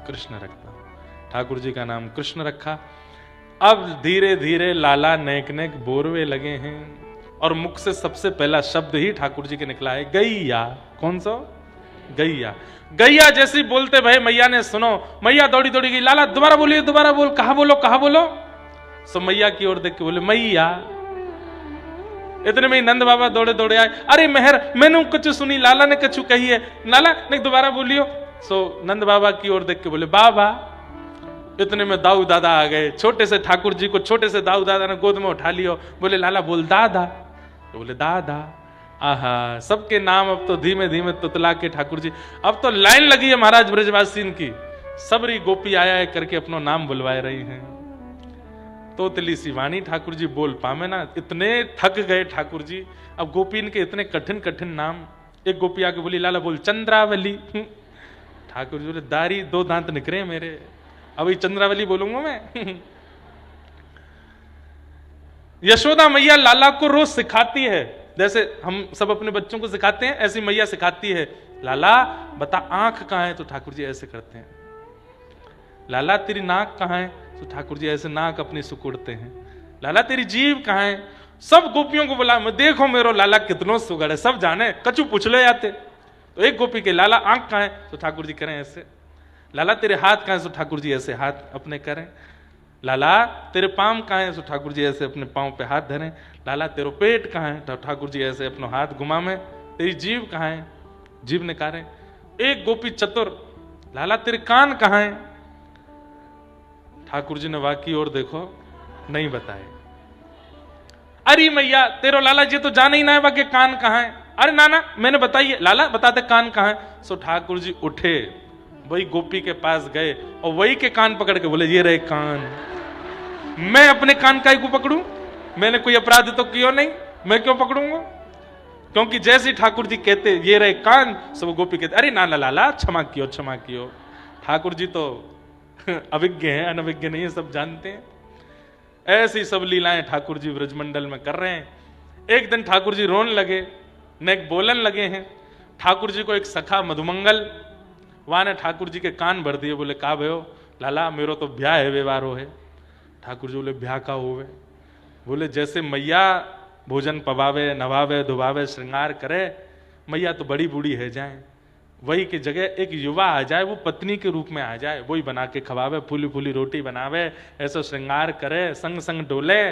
कृष्ण रखता हूं। ठाकुर जी का नाम कृष्ण रखा। अब धीरे धीरे लाला नेक नेक बोरवे लगे हैं, और मुख से सबसे पहला शब्द ही ठाकुर जी के निकला है गैया। कौन सा? गैया। गैया जैसी बोलते भाई मैया ने सुनो, मैया दौड़ी दौड़ी गई, लाला दोबारा बोलिए, दोबारा बोल, कहा बोलो, कहा बोलो। सो मैया की ओर देख के बोले मैया। इतने में नंद बाबा दौड़े दौड़े आए, अरे मेहर मैंने कुछ सुनी, लाला ने कछु कही है, लाला ने दोबारा बोलियो। सो नंद बाबा की ओर देख के बोले बाबा। इतने में दाऊ दादा आ गए, छोटे से ठाकुर जी को छोटे से दाऊ दादा ने गोद में उठा लियो, बोले लाला बोल दादा, तो बोले दादा। आहा, सबके नाम अब तो धीमे धीमे तुतला के ठाकुर जी, अब तो लाइन लगी है महाराज ब्रजवासी की, सबरी गोपी आया है करके अपना नाम बुलवाए रही हैं। तोतली सी वाणी ठाकुर जी बोल पावे ना, इतने थक गए ठाकुर जी। अब गोपीन के इतने कठिन कठिन नाम, एक गोपी आके बोली लाला बोल चंद्रावली। ठाकुर जी बोले दारी 2 दांत निकले मेरे, अभी चंद्रावली बोलूंगा मैं। यशोदा मैया लाला को रोज सिखाती है, जैसे हम सब अपने बच्चों को सिखाते हैं, ऐसी मैया सिखाती है। लाला बता आंख कहां है, तो ठाकुर जी ऐसे करते हैं। लाला तेरी नाक कहां है, तो ठाकुर जी ऐसे नाक अपनी सुकुड़ते हैं। लाला तेरी जीभ कहां है, सब गोपियों को बोला मैं देखो मेरो लाला कितनो सुगड़ है, सब जाने, कछु पूछ लो जाते। तो एक गोपी के लाला आंख कहां है, तो ठाकुर जी करें ऐसे। लाला तेरे हाथ कहां है, तो ठाकुर जी ऐसे हाथ अपने करें। लाला तेरे पांव कहां है, तो ठाकुर जी ऐसे अपने पांव पे हाथ धरें। लाला तेरो पेट कहां है, तो ठाकुर जी ऐसे अपना हाथ घुमावे। तेरी जीभ कहां है, जीभ निकारे। एक गोपी चतुर, लाला तेरे कान कहां है, ठाकुर जी ने वाकी और देखो नहीं बताए। अरे मैया तेरो लाला जी तो जाने ही ना है वाके कान कहां है। अरे नाना मैंने बताइए, लाला बताते कान कहां है। सो ठाकुर जी उठे, वही गोपी के पास गए और वही के कान पकड़ के बोले ये रहे कान। मैं अपने कान का ही को पकड़ूं, मैंने कोई अपराध तो किया नहीं, मैं क्यों पकड़ूंगा। क्योंकि जैसे ठाकुर जी कहते ये रहे कान, सब गोपी कहते अरे नाना लाला क्षमा कियो क्षमा कियो। ठाकुर जी तो अभिज्ञ हैं, अनभिज्ञ नहीं है, सब जानते हैं। ऐसी सब लीलाएं ठाकुर जी ब्रजमंडल में कर रहे हैं। एक दिन ठाकुर जी रोने लगे, नेक बोलन लगे हैं। ठाकुर जी को एक सखा मधुमंगल वहां ने ठाकुर जी के कान भर दिए, बोले का भयो लाला मेरो तो ब्याह है व्यवहारो है। ठाकुर जी बोले ब्याह का होवे। बोले जैसे मैया भोजन पवावे, नवावे, धुवावे, श्रृंगार करे, मैया तो बड़ी बूढ़ी है जाए, वही की जगह एक युवा आ जाए, वो पत्नी के रूप में आ जाए, वही बना के खवावे, फूली फूली रोटी बनावे, ऐसा श्रृंगार करे, संग संग डोले,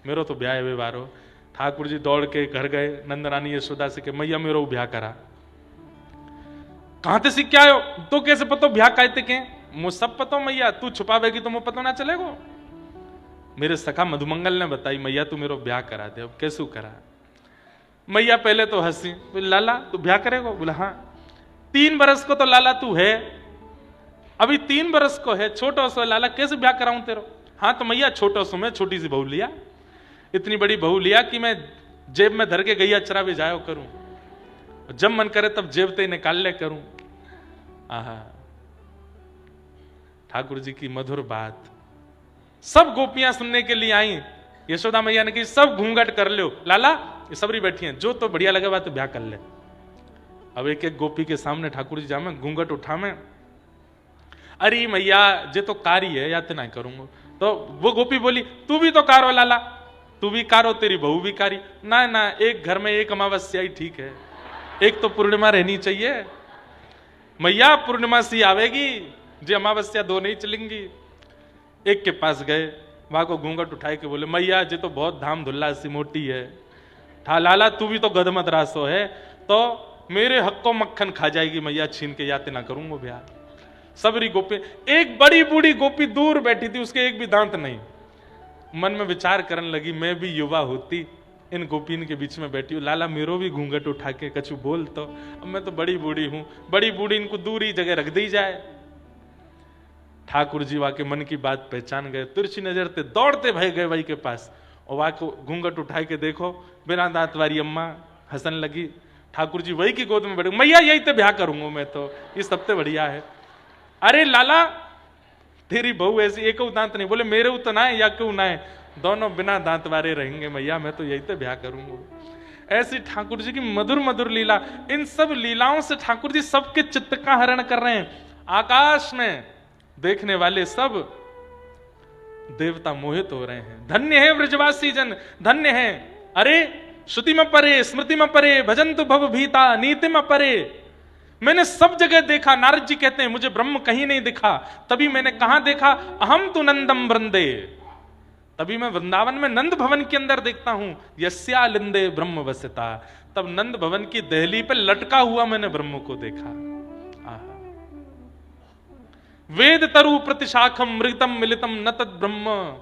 मेरो तो ब्याह व्यवहार हो। ठाकुर जी दौड़ के घर गए, नंद रानी यशोदा से के मैया मेरो ब्याह करा। कहां ते सीख के आयो, तो कैसे पतो ब्याह कहते के, मुझ सब पतो मैया, तू छुपावेगी तो मुझे पतो ना चलेगो। मेरे सखा मधुमंगल ने बताई मैया तू मेरो ब्याह करा दे। अब कैसू करा। मैया पहले तो हंसी, लाला तू ब्याह करेगो। बोला हाँ। 3 बरस को तो लाला तू है, अभी 3 बरस को है, छोटो सो लाला कैसे ब्याह कराऊं तेरो। हाँ तो मैया छोटो सो मैं छोटी सी बहू लिया, इतनी बड़ी बहू लिया कि मैं जेब में धर के गैया चरावे जायो करूं, जब मन करे तब जेब ते निकाल ले करूं। आहा, ठाकुर जी की मधुर बात। सब गोपियां सुनने के लिए आई। यशोदा मैया ने कही सब घूंघट कर लो, लाला ये सबरी बैठी हैं, जो तो बढ़िया लगे बात तो ब्याह कर ले। अब एक एक गोपी के सामने ठाकुर जी जामे घूंघट उठा में, अरे मैया जे तो कारी है या तो ना करूंगा। तो वो गोपी बोली तू भी तो कारो लाला, तू भी कारो, तेरी बहू भी कारी। ना ना, एक घर में एक अमावस्या ही ठीक है, एक तो पूर्णिमा रहनी चाहिए। मैया पूर्णिमा सी आवेगी, जे अमावस्या दो नहीं चलेंगी। एक के पास गए, वहां को घूंघट उठाए के बोले मैया जे तो बहुत धाम धुल्ला सी मोटी है, ठा लाला तू भी तो गदमत रासो है, तो मेरे हक को मक्खन खा जाएगी मैया, छीन के याते ना करूंगा ब्याह। सबरी गोपी, एक बड़ी बूढ़ी गोपी दूर बैठी थी, उसके एक भी दांत नहीं। मन में विचार करने लगी मैं भी युवा होती, इन गोपीन के बीच में बैठी हूँ, लाला मेरो भी घूंघट उठा के कछु बोल तो। अब मैं तो बड़ी बूढ़ी हूं, बड़ी बूढ़ी इनको दूरी जगह रख दी जाए। ठाकुर जी वाके मन की बात पहचान गए, तिरछी नजर ते दौड़ते भाई गए वही के पास, और वहां को घूंघट उठाए के देखो बिना दांत वाली अम्मा हंसन लगी। ठाकुर जी वही की गोद में बैठे, मैया यही तो ब्याह करूंगा मैं, तो ये सबसे बढ़िया है। अरे लाला तेरी बहू ऐसी एक दांत नहीं, बोले मेरे तो ना है या क्यों ना है, दोनों बिना दांत वाले रहेंगे मैया, मैं तो यही तो ब्याह करूंगा। ऐसी ठाकुर जी की मधुर मधुर लीला। इन सब लीलाओं से ठाकुर जी सबके चित्त का हरण कर रहे हैं। आकाश में देखने वाले सब देवता मोहित हो रहे हैं। धन्य है ब्रजवासी जन, धन्य है। अरे श्रुति में परे, स्मृति में परे, भजंतु भव भीता, नीति में परे। मैंने सब जगह देखा। नारद जी कहते हैं मुझे ब्रह्म कहीं नहीं दिखा। तभी मैंने कहां देखा, अहम तु नंदम वृंदे, तभी मैं वृंदावन में नंद भवन के अंदर देखता हूं। यस्या लिंदे ब्रह्म वसिता, तब नंद भवन की दहली पे लटका हुआ मैंने ब्रह्म को देखा। वेद तरु प्रतिशाखम मृतम मिलितम न तद ब्रह्म,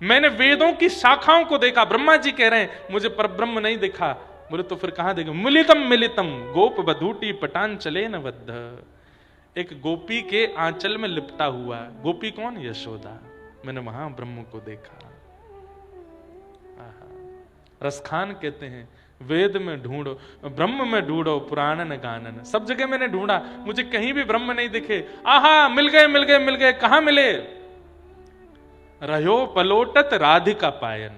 मैंने वेदों की शाखाओं को देखा। ब्रह्मा जी कह रहे हैं मुझे परब्रह्म नहीं दिखा। बोले तो फिर कहां देखे, मिलितम मिलितम गोप बधूटी पटान चले न बद्ध, एक गोपी के आंचल में लिपटा हुआ। गोपी कौन? यशोदा। मैंने वहां ब्रह्म को देखा। रसखान कहते हैं वेद में ढूंढो, ब्रह्म में ढूंढो, पुराणन गानन। सब जगह मैंने ढूंढा, मुझे कहीं भी ब्रह्म नहीं दिखे। आहा मिल गए मिल गए मिल गए। कहां मिले? रहो पलोटत राधिका पायन,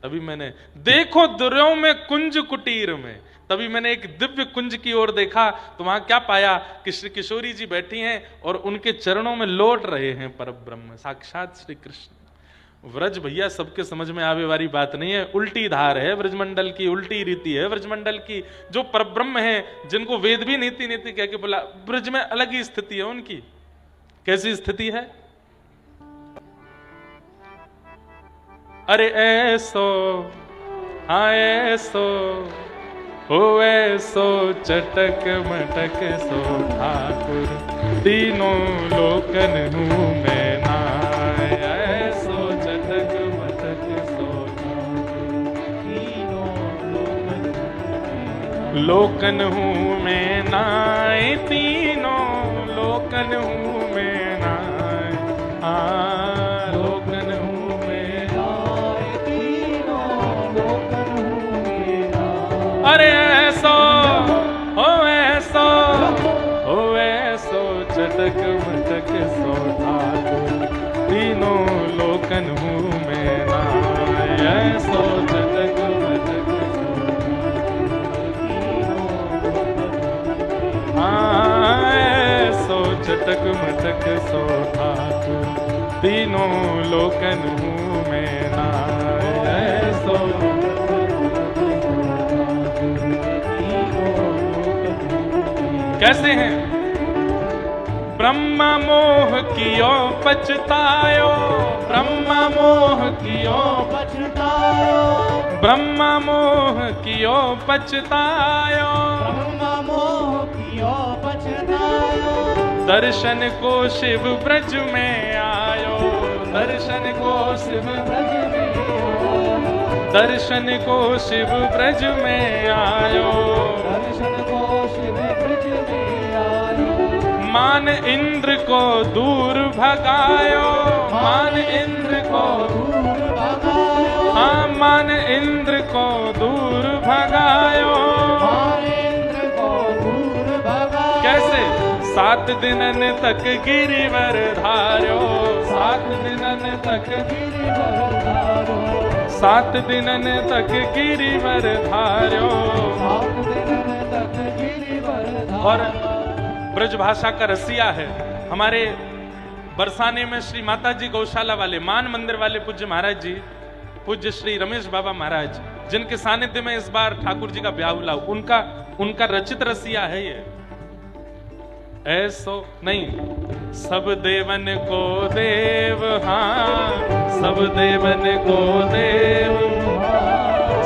तभी मैंने देखो दुर्यों में कुंज कुटीर में, तभी मैंने एक दिव्य कुंज की ओर देखा। तो वहां क्या पाया कि श्री किशोरी जी बैठी हैं और उनके चरणों में लौट रहे हैं परब्रह्म, साक्षात श्री कृष्ण। व्रज भैया सबके समझ में आवे वाली बात नहीं है, उल्टी धार है ब्रजमंडल की, उल्टी रीति है ब्रजमंडल की। जो परब्रह्म है, जिनको वेद भी नीति नीति कह के बोला, ब्रज में अलग ही स्थिति है उनकी। कैसी स्थिति है? अरे ऐसो हाँ ऐसो हो ऐसो चटक मटक सो ठाकुर, तीनों लोकन हूँ मैं नाय। ऐसो चटक मटक सो ठाकुर, तीनों लोकन हूँ मैं नाय, तीनों लोकन हूँ मैं नाय। लोकन हूँ मैं नाय, तीनों लोकन हूँ मैं नाय। अरे ऐसो हो ऐसो चटक मटक सो ठाकुर, तीनों लोकन हूँ मैं नाय। ऐसो चटक मटक सो ऐसो चटक मटक सो ठाकुर, तीनों लोकन हूँ मैं नाय। ऐसो कैसे हैं? ब्रह्मा मोह कियो पछतायो, ब्रह्मा मोह कियो पछतायो, ब्रह्मा मोह कियो पछतायो, ब्रह्मा मोह कियो पछतायो। दर्शन को शिव ब्रज में आयो, दर्शन को शिव ब्रज में आयो, दर्शन को शिव ब्रज में आयो, दर्शन को शिव ब्रज में आयो। मान इंद्र को दूर भगायो, मान इंद्र को दूर भगायो, हाँ मान इंद्र को दूर भगायो, इंद्र को दूर भगायो। कैसे 7 दिनन तक गिरिवर धार्यो, 7 दिनन तक गिरिवर धारो, 7 दिनन तक गिरिवर धार्यो। 7 दिन तक गिरिवर धारो। और ब्रज भाषा का रसिया है हमारे बरसाने में श्री माताजी गौशाला वाले मान मंदिर वाले पूज्य महाराज जी, पूज्य श्री रमेश बाबा महाराज, जिनके सानिध्य में इस बार ठाकुर जी का ब्याह हुआ, उनका रचित रसिया है ये। ऐसो नहीं, सब देवन को देव, हाँ सब देवन को देव,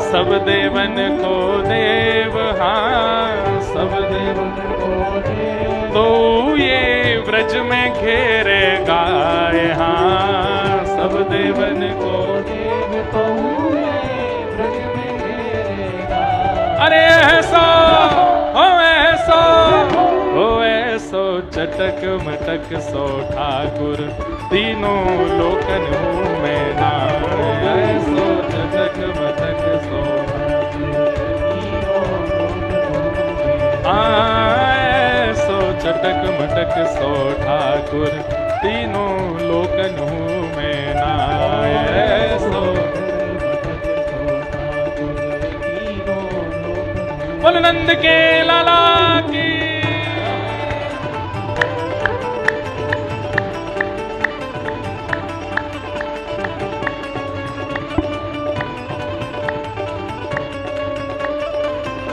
सब देवन को देव, हाँ सब देवन को देव। तो ये व्रज में घेरे गाय, हाँ सब देवन को देव तो ये ब्रज में घेरेगा। अरे ऐसो हो ऐसो हो ऐसो चटक मटक सो ठाकुर, तीनों लोकन हूँ मैं नाम। ऐसो चटक मटक सो ऐसो चटक मटक सो ठाकुर, तीनों लोकन हूँ मैं नाम। ऐसो बोल नंद के लाला की।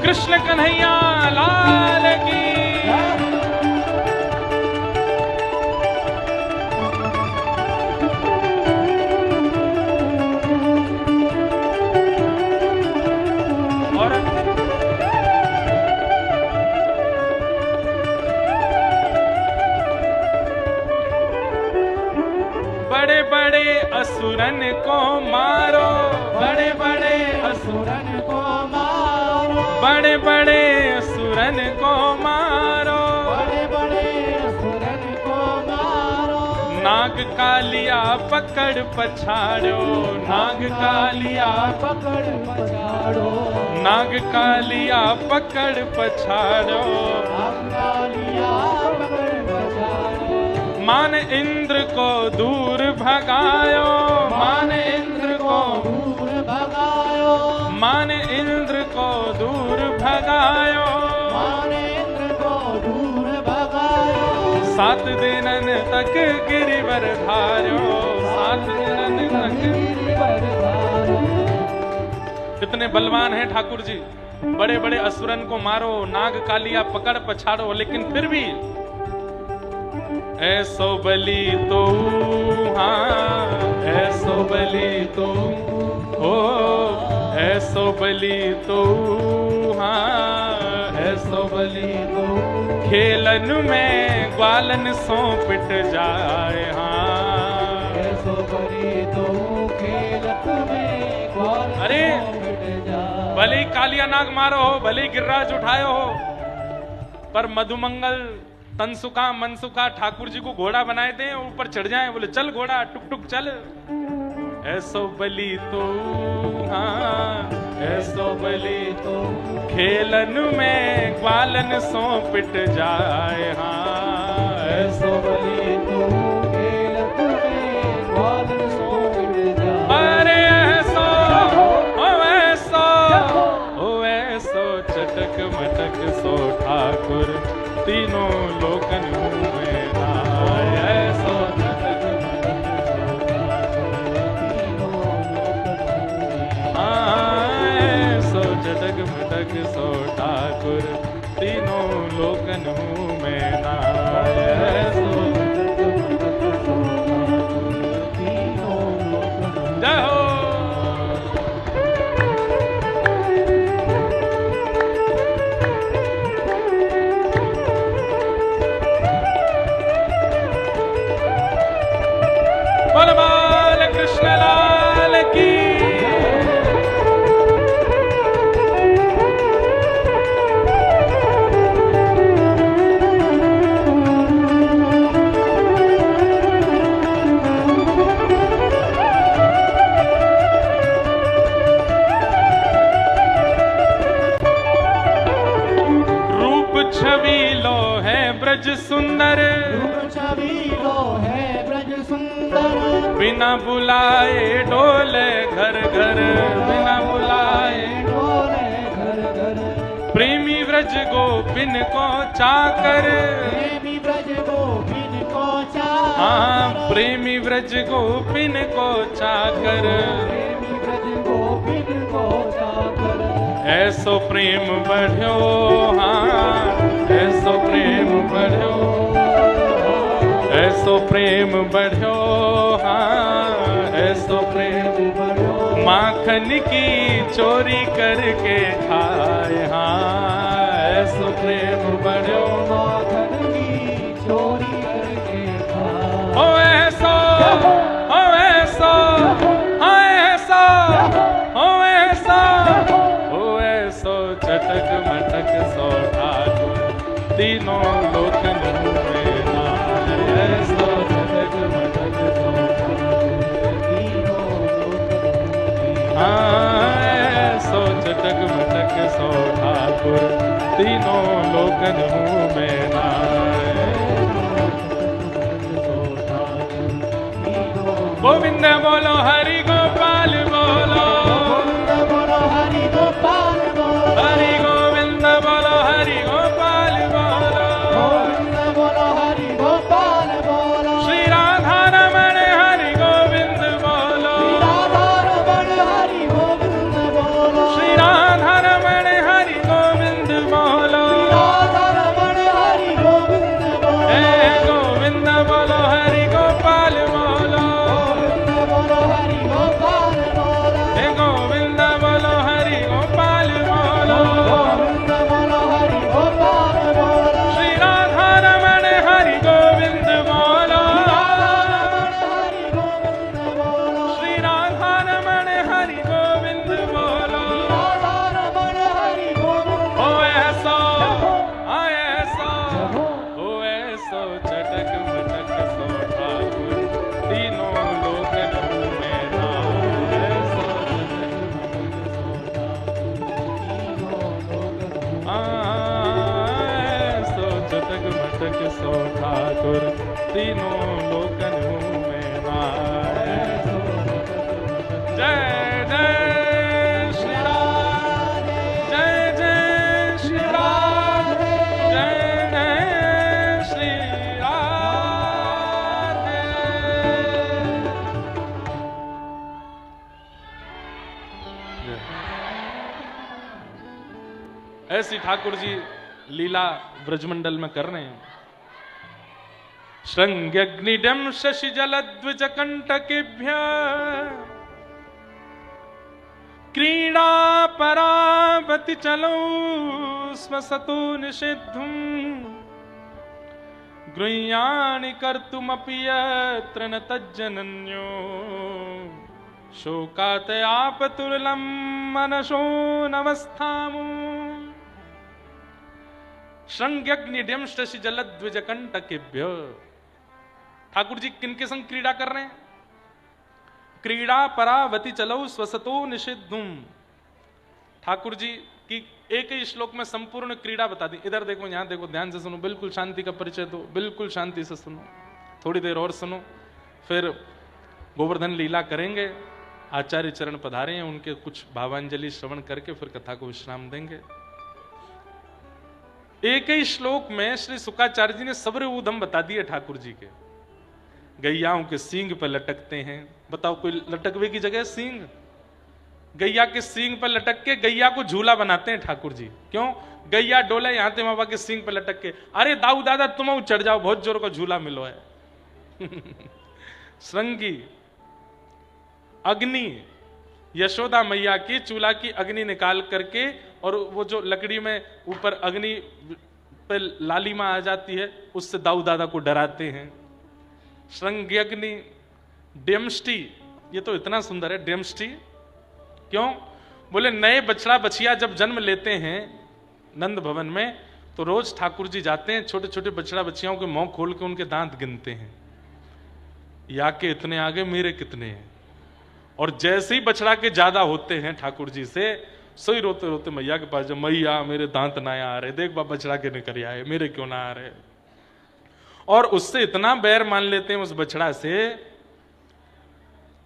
कृष्ण कन्हैया लाल की। और बड़े बड़े असुरन को मारो, बड़े बड़े असुरन को मारो, बड़े बड़े असुरन को मारो, बड़े बड़े असुरन को मारो। नाग कालिया पकड़ पछाड़ो, नाग कालिया पकड़ पछाड़ो, नाग कालिया पकड़ पछाड़ो। कालिया पकड़ पछाड़ो। मान इंद्र को दूर भगायो, मान इंद्र को दूर भगायो, मान इंद्र को दूर भगायो। इंद्र को दूर भगायो। 7 दिनन तक गिरिवर धार्यो, 7 दिनन तक। गिरिवर धारो। कितने बलवान हैं ठाकुर जी, बड़े बड़े असुरन को मारो, नाग कालिया पकड़ पछाड़ो, लेकिन फिर भी ऐसो बलि तो, हाँ ऐसो बलि तो, ओ ऐसो बलि तो, हाँ ऐसो बलि तो। खेलन में ग्वालन सो पिट जाए, हाँ ऐसो बलि तो खेलत में ग्वालन अरे मिट जाए। भले ही कालिया नाग मारो हो, भले ही गिरिराज उठायो हो, पर मधुमंगल तनसुखा मनसुखा ठाकुर जी को घोड़ा बनाए थे, ऊपर चढ़ जाए, बोले चल घोड़ा टुक टुक चल। ऐसो बलि तो, हाँ ऐसो बलि तो। खेलन में ग्वालन सो पिट जाए, हाँ ऐसो बलि तो। खेलत में ग्वालन सो मिट जाए। अरे ऐसो ऐसो ओ ऐसो चटक मटक सो ठाकुर, तीनों लोकन में नाय। ऐसो चटक मटक सो ऐसो चटक मटक सो ठाकुर, तीनों लोकन में नाय। ऐसो जय हो। बाल कृष्ण लाल की। ब्रज सुंदर, रूप छबीलो है ब्रज सुंदर। बिना बुलाए डोले घर घर, बिना बुलाए डोले घर घर। प्रेमी व्रज गोपिन को चाकर, प्रेमी ब्रज गोपिन को चाकर। हाँ प्रेमी व्रज गोपिन को चाकर, प्रेमी ब्रज गोपिन को चाकर। ऐसो प्रेम बढ़्यो, हाँ ऐसो प्रेम बढ़्यो, ऐसो प्रेम बढ़्यो, हाँ ऐसो प्रेम बढ़्यो। माखन की चोरी करके खाए, हाँ ऐसो प्रेम बढ़्यो। माखन की चोरी करके खाए। ओ ऐसो, ओ ऐसो, हाँ ऐसो, ओ ऐसो, ओ ऐसो चटक मटक सो ठाकुर, तीनों लोकन में नाम। ऐसो चटक मटक सो ठाकुर, तीनों लोकन में। हाँ ऐसो चटक मटक सो ठाकुर, तीनों लोकन में नाम। गोविंद बोलो हरि गोपाल बोलो, गोविंद बोलो हरि गोपाल बोलो। हरि गोविंद बोलो हरि गोपाल बोलो। गोविंद बोलो हरि गोपाल बोलो। श्री राधा रमण हरि गोविंद बोलो, राधा रमण हरि गोविंद बोलो। श्री राधा रमण हरि गोविंद बोलो। राधा रमण हरि गोविंद बोलो। हे गोविंद बोलो हरि गोपाल बोलो, गोविंद बोलो हरि गोपाल बोलो। हे गोविंद बोलो हरि गोपाल बोलो। गोविंद बोलो हरि गोपाल बोलो। श्री राधा रमण हरि गोविंद बोलो, हरि गोविंद बोलो। श्री राधा रमण हरि गोविंद बोलो। राधा रमण हरि गोविंद। ओ ऐसो, आ ऐसो, ओ ऐसो चटक मटक सो ठाकुर, तीनों लोकन में नाम। ऐसो चटक मटक सो ठाकुर, तीनों लोकन में नाम। जय जय श्री राम, जय जय श्री राम, जय जय श्री राधे। ऐसी ठाकुर जी लीला ब्रजमंडल में कर रहे हैं। श्रृंग्यग्निडम शशि जलद्विज कंटकेभ्य, क्रीड़ा परावति चलो स्वसतो निषिद्धुम, गृह्याणि कर्तुमपि यत्र न तज्जनन्यो, शोकातयापतुरलं मनसो नवस्थामु। श्रृंग्यग्निडम शशि जलद्विज कंटकेभ्य, ठाकुर जी किनके संग क्रीड़ा कर रहे हैं? क्रीड़ा परावति चलो स्वसतो निषिद्धुम। ठाकुर जी की एक ही श्लोक में संपूर्ण क्रीड़ा बता दी। इधर देखो, यहां देखो, ध्यान से सुनो, बिल्कुल शांति का परिचय दो, बिल्कुल शांति से सुनो, थोड़ी देर और सुनो, फिर गोवर्धन लीला करेंगे। आचार्य चरण पधारे हैं, उनके कुछ भावांजलि श्रवण करके फिर कथा को विश्राम देंगे। एक ही श्लोक में श्री शुक्राचार्य जी ने सब्र ऊधम बता दिए ठाकुर जी के। गैयाओं के सींग पर लटकते हैं। बताओ, कोई लटकवे की जगह सींग? गैया के सींग पर लटक के गैया को झूला बनाते हैं ठाकुर जी। क्यों? गैया डोले यहां ते बाबा के सींग पर लटक के, अरे दाऊ दादा तुम चढ़ जाओ, बहुत जोर का झूला मिलो है। श्रृंगी अग्नि, यशोदा मैया की चूल्हा की अग्नि निकाल करके, और वो जो लकड़ी में ऊपर अग्नि पे लालिमा आ जाती है, उससे दाऊ दादा को डराते हैं। श्रृंग्यग्नि, डेमस्टी, ये तो इतना सुंदर है डेमस्टी। क्यों? बोले नए बछड़ा बछिया जब जन्म लेते हैं नंद भवन में, तो रोज ठाकुर जी जाते हैं, छोटे छोटे बछड़ा बछियाओं के मुंह खोल के उनके दांत गिनते हैं, या के इतने आगे मेरे कितने हैं। और जैसे ही बछड़ा के ज्यादा होते हैं ठाकुर जी से, सोई रोते रोते मैया के पास, जब मैया मेरे दांत ना आ रहे, देख बाबा बछड़ा के निकल आए, मेरे क्यों ना आ रहे। और उससे इतना बैर मान लेते हैं उस बछड़ा से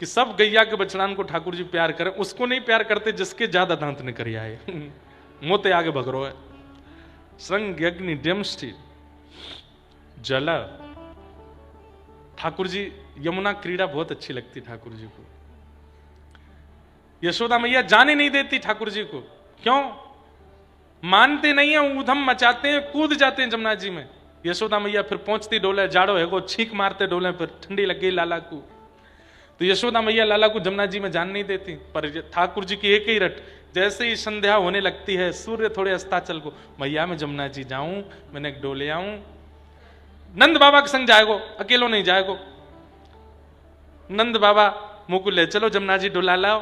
कि सब गैया के बछड़ान को ठाकुर जी प्यार करें, उसको नहीं प्यार करते जिसके ज्यादा दांत निकल आए। मोते आगे भगरो है। संग अग्नि डेमस्टी जल। ठाकुर जी यमुना क्रीड़ा बहुत अच्छी लगती ठाकुर जी को। यशोदा मैया जाने नहीं देती ठाकुर जी को। क्यों? मानते नहीं है, ऊधम मचाते हैं, कूद जाते हैं जमुना जी में। यशोदा मैया फिर पहुंचती डोले, जाड़ो है को छींक मारते डोले, फिर ठंडी लग गई लाला को। तो यशोदा मैया लाला को जमुना जी में जान नहीं देती। पर ठाकुर जी की एक ही रट, जैसे ही संध्या होने लगती है, सूर्य थोड़े अस्ताचल को, मैया मैं जमुना जी जाऊं, मैंने एक डोले आऊं। नंद बाबा के संग जाएगो, अकेलो नहीं जाएगो। नंद बाबा मुंह को ले चलो जमुना जी डोला लाओ।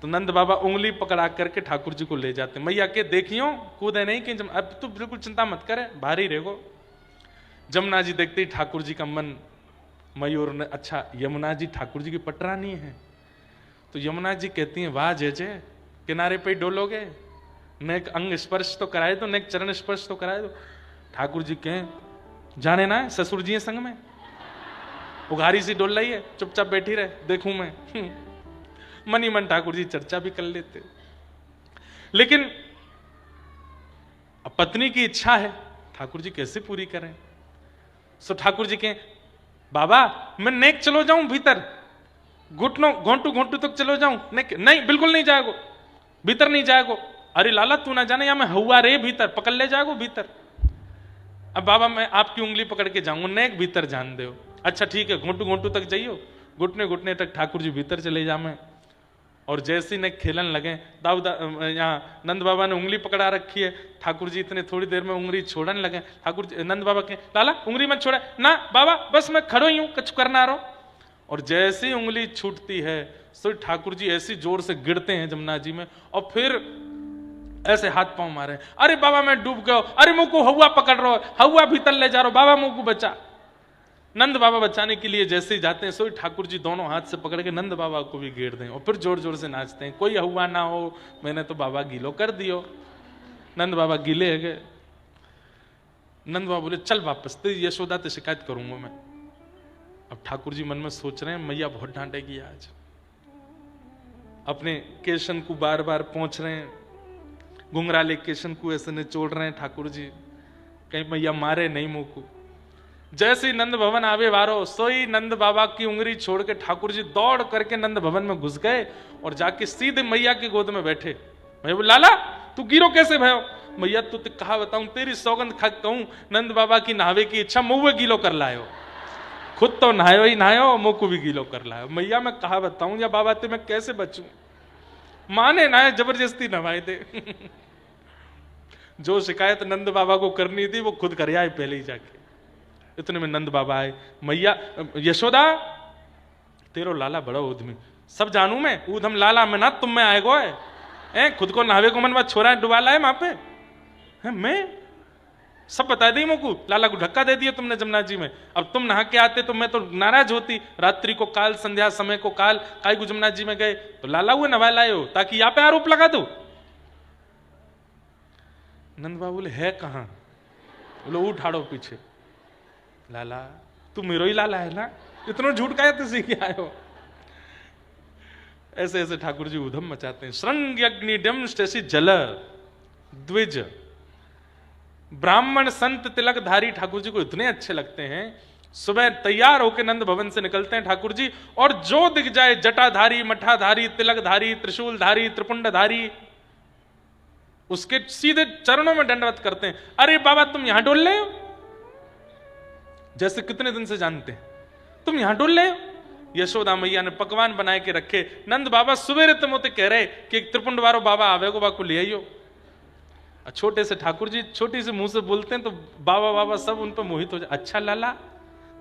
तो नंद बाबा उंगली पकड़ा करके ठाकुर जी को ले जाते। मैया के देखियो कूदे नहीं कि अब तो बिल्कुल चिंता मत करे, भारी रहेगो। जमुना जी देखते ही ठाकुर जी का मन, मयूर ने, अच्छा यमुना जी ठाकुर जी की पटरानी है। तो यमुना जी कहती हैं, वाह जय जय, किनारे पे डोलोगे, न एक अंग स्पर्श तो कराए दो, न एक चरण स्पर्श तो कराए दो। ठाकुर जी कहें, जाने ना है ससुर जी संग में, उघारी सी डोल रही है, चुपचाप बैठी रहे, देखूं मैं। मन ही मन ठाकुर जी चर्चा भी कर लेते। लेकिन अब पत्नी की इच्छा है, ठाकुर जी कैसे पूरी करें? सो ठाकुर जी कहें, बाबा मैं नेक चलो जाऊं भीतर, घुटनों घोंटू घोंटू तक चलो जाऊं? नहीं बिल्कुल नहीं जाएगो, भीतर नहीं जाएगो। अरे लाला तू ना जाने, या मैं हुआ रे भीतर, पकड़ ले जाएगो भीतर। अब बाबा मैं आपकी उंगली पकड़ के जाऊंगा, नेक भीतर जान दो। अच्छा ठीक है, घोंटू घोंटू तक जाइयो, घुटने घुटने तक ठाकुर जी भीतर चले जा मैं। और जैसे ही ने खेलन लगे, यहाँ नंद बाबा ने उंगली पकड़ा रखी है, ठाकुर जी इतने थोड़ी देर में उंगली छोड़ने लगे। ठाकुर जी, नंद बाबा के, लाला उंगली मत छोड़ा ना बाबा, बस मैं खड़ो ही हूं, कुछ करना रहो। और जैसे ही उंगली छूटती है, तो ठाकुर जी ऐसी जोर से गिरते हैं जमुना जी में, और फिर ऐसे हाथ पांव मारे, अरे बाबा मैं डूब गया, अरे मुंह को हवा पकड़ रहा, हवा भीतर ले जा रहा, बाबा मुंह को बचा। नंद बाबा बचाने के लिए जैसे ही जाते हैं, सोई ठाकुर जी दोनों हाथ से पकड़ के नंद बाबा को भी घेर दें, और फिर जोर जोर से नाचते हैं, कोई हुआ ना हो, मैंने तो बाबा गीलो कर दियो। नंद बाबा गीले है गए। नंद बाबा बोले, चल वापस, तेरी यशोदा से शिकायत करूंगा मैं। अब ठाकुर जी मन में सोच रहे हैं, मैया बहुत डांटेगी आज। अपने केशन को बार बार पहुंच रहे हैं, घुंघराले केशन को ऐसे निचोड़ रहे हैं ठाकुर जी, कहीं मैया मारे नहीं मुंह को। जैसे ही नंद भवन आवे वारो, सोई नंद बाबा की उंगली छोड़ के ठाकुर जी दौड़ करके नंद भवन में घुस गए और जाके सीधे मैया की गोद में बैठे। मैं बोला, लाला तू गिरो कैसे भयो? मैया तू तो कहा बताऊं, तेरी सौगंध खा कहूं, नंद बाबा की नहावे की इच्छा, मुंह गीलो कर लायो। खुद तो नहायो ही नहायो, मुंह को भी गीलो कर लायो। मैया मैं कहा बताऊं या बाबा ते मैं कैसे बचूं? माने ना जबरदस्ती नवाए दे। जो शिकायत नंद बाबा को करनी थी वो खुद कर आए पहले ही जाके। इतने में नंद बाबा आए, मैया यशोदा तेरो लाला बड़ा उद्यमी, सब जानू मैं, ऊधम लाला में ना तुम में आएगो है, खुद को नहावे को मन बात छोरा डुबा लाए वहां पे है, मैं सब बता दी मुझको, लाला को धक्का दे दिया तुमने जमुना जी में। अब तुम नहा के आते तो मैं तो नाराज होती, रात्रि को काल, संध्या समय को काल, काय को जमुना जी में गए तो लाला हुए नवा लाए हो ताकि यहाँ पे आरोप लगा दो। नंद बाबू बोले, है कहां? बोले उठाड़ो पीछे। लाला तू मेरो ही लाला है ना, इतना झूठ का तो सीख आए हो। ऐसे ऐसे ठाकुर जी उधम मचाते हैं। श्रृंग अग्नि डमस्टेसी जल द्विज। ब्राह्मण संत तिलकधारी ठाकुर जी को इतने अच्छे लगते हैं। सुबह तैयार होकर नंद भवन से निकलते हैं ठाकुर जी, और जो दिख जाए जटाधारी, मठाधारी, तिलकधारी, त्रिशूलधारी, त्रिपुंडधारी, उसके सीधे चरणों में दंडवत करते हैं। अरे बाबा तुम यहां डोल ले हो, जैसे कितने दिन से जानते हैं, तुम यहां डोल ले हो। यशोदा मैया ने पकवान बनाए के रखे। नंद बाबा सुबेरे तमोते कह रहे कि एक त्रिपुंडवारो बाबा आवेगो, बाबा को ले आइयो। छोटे से ठाकुर जी छोटी से मुंह से बोलते हैं तो बाबा बाबा सब उन पर मोहित हो जाए। अच्छा लाला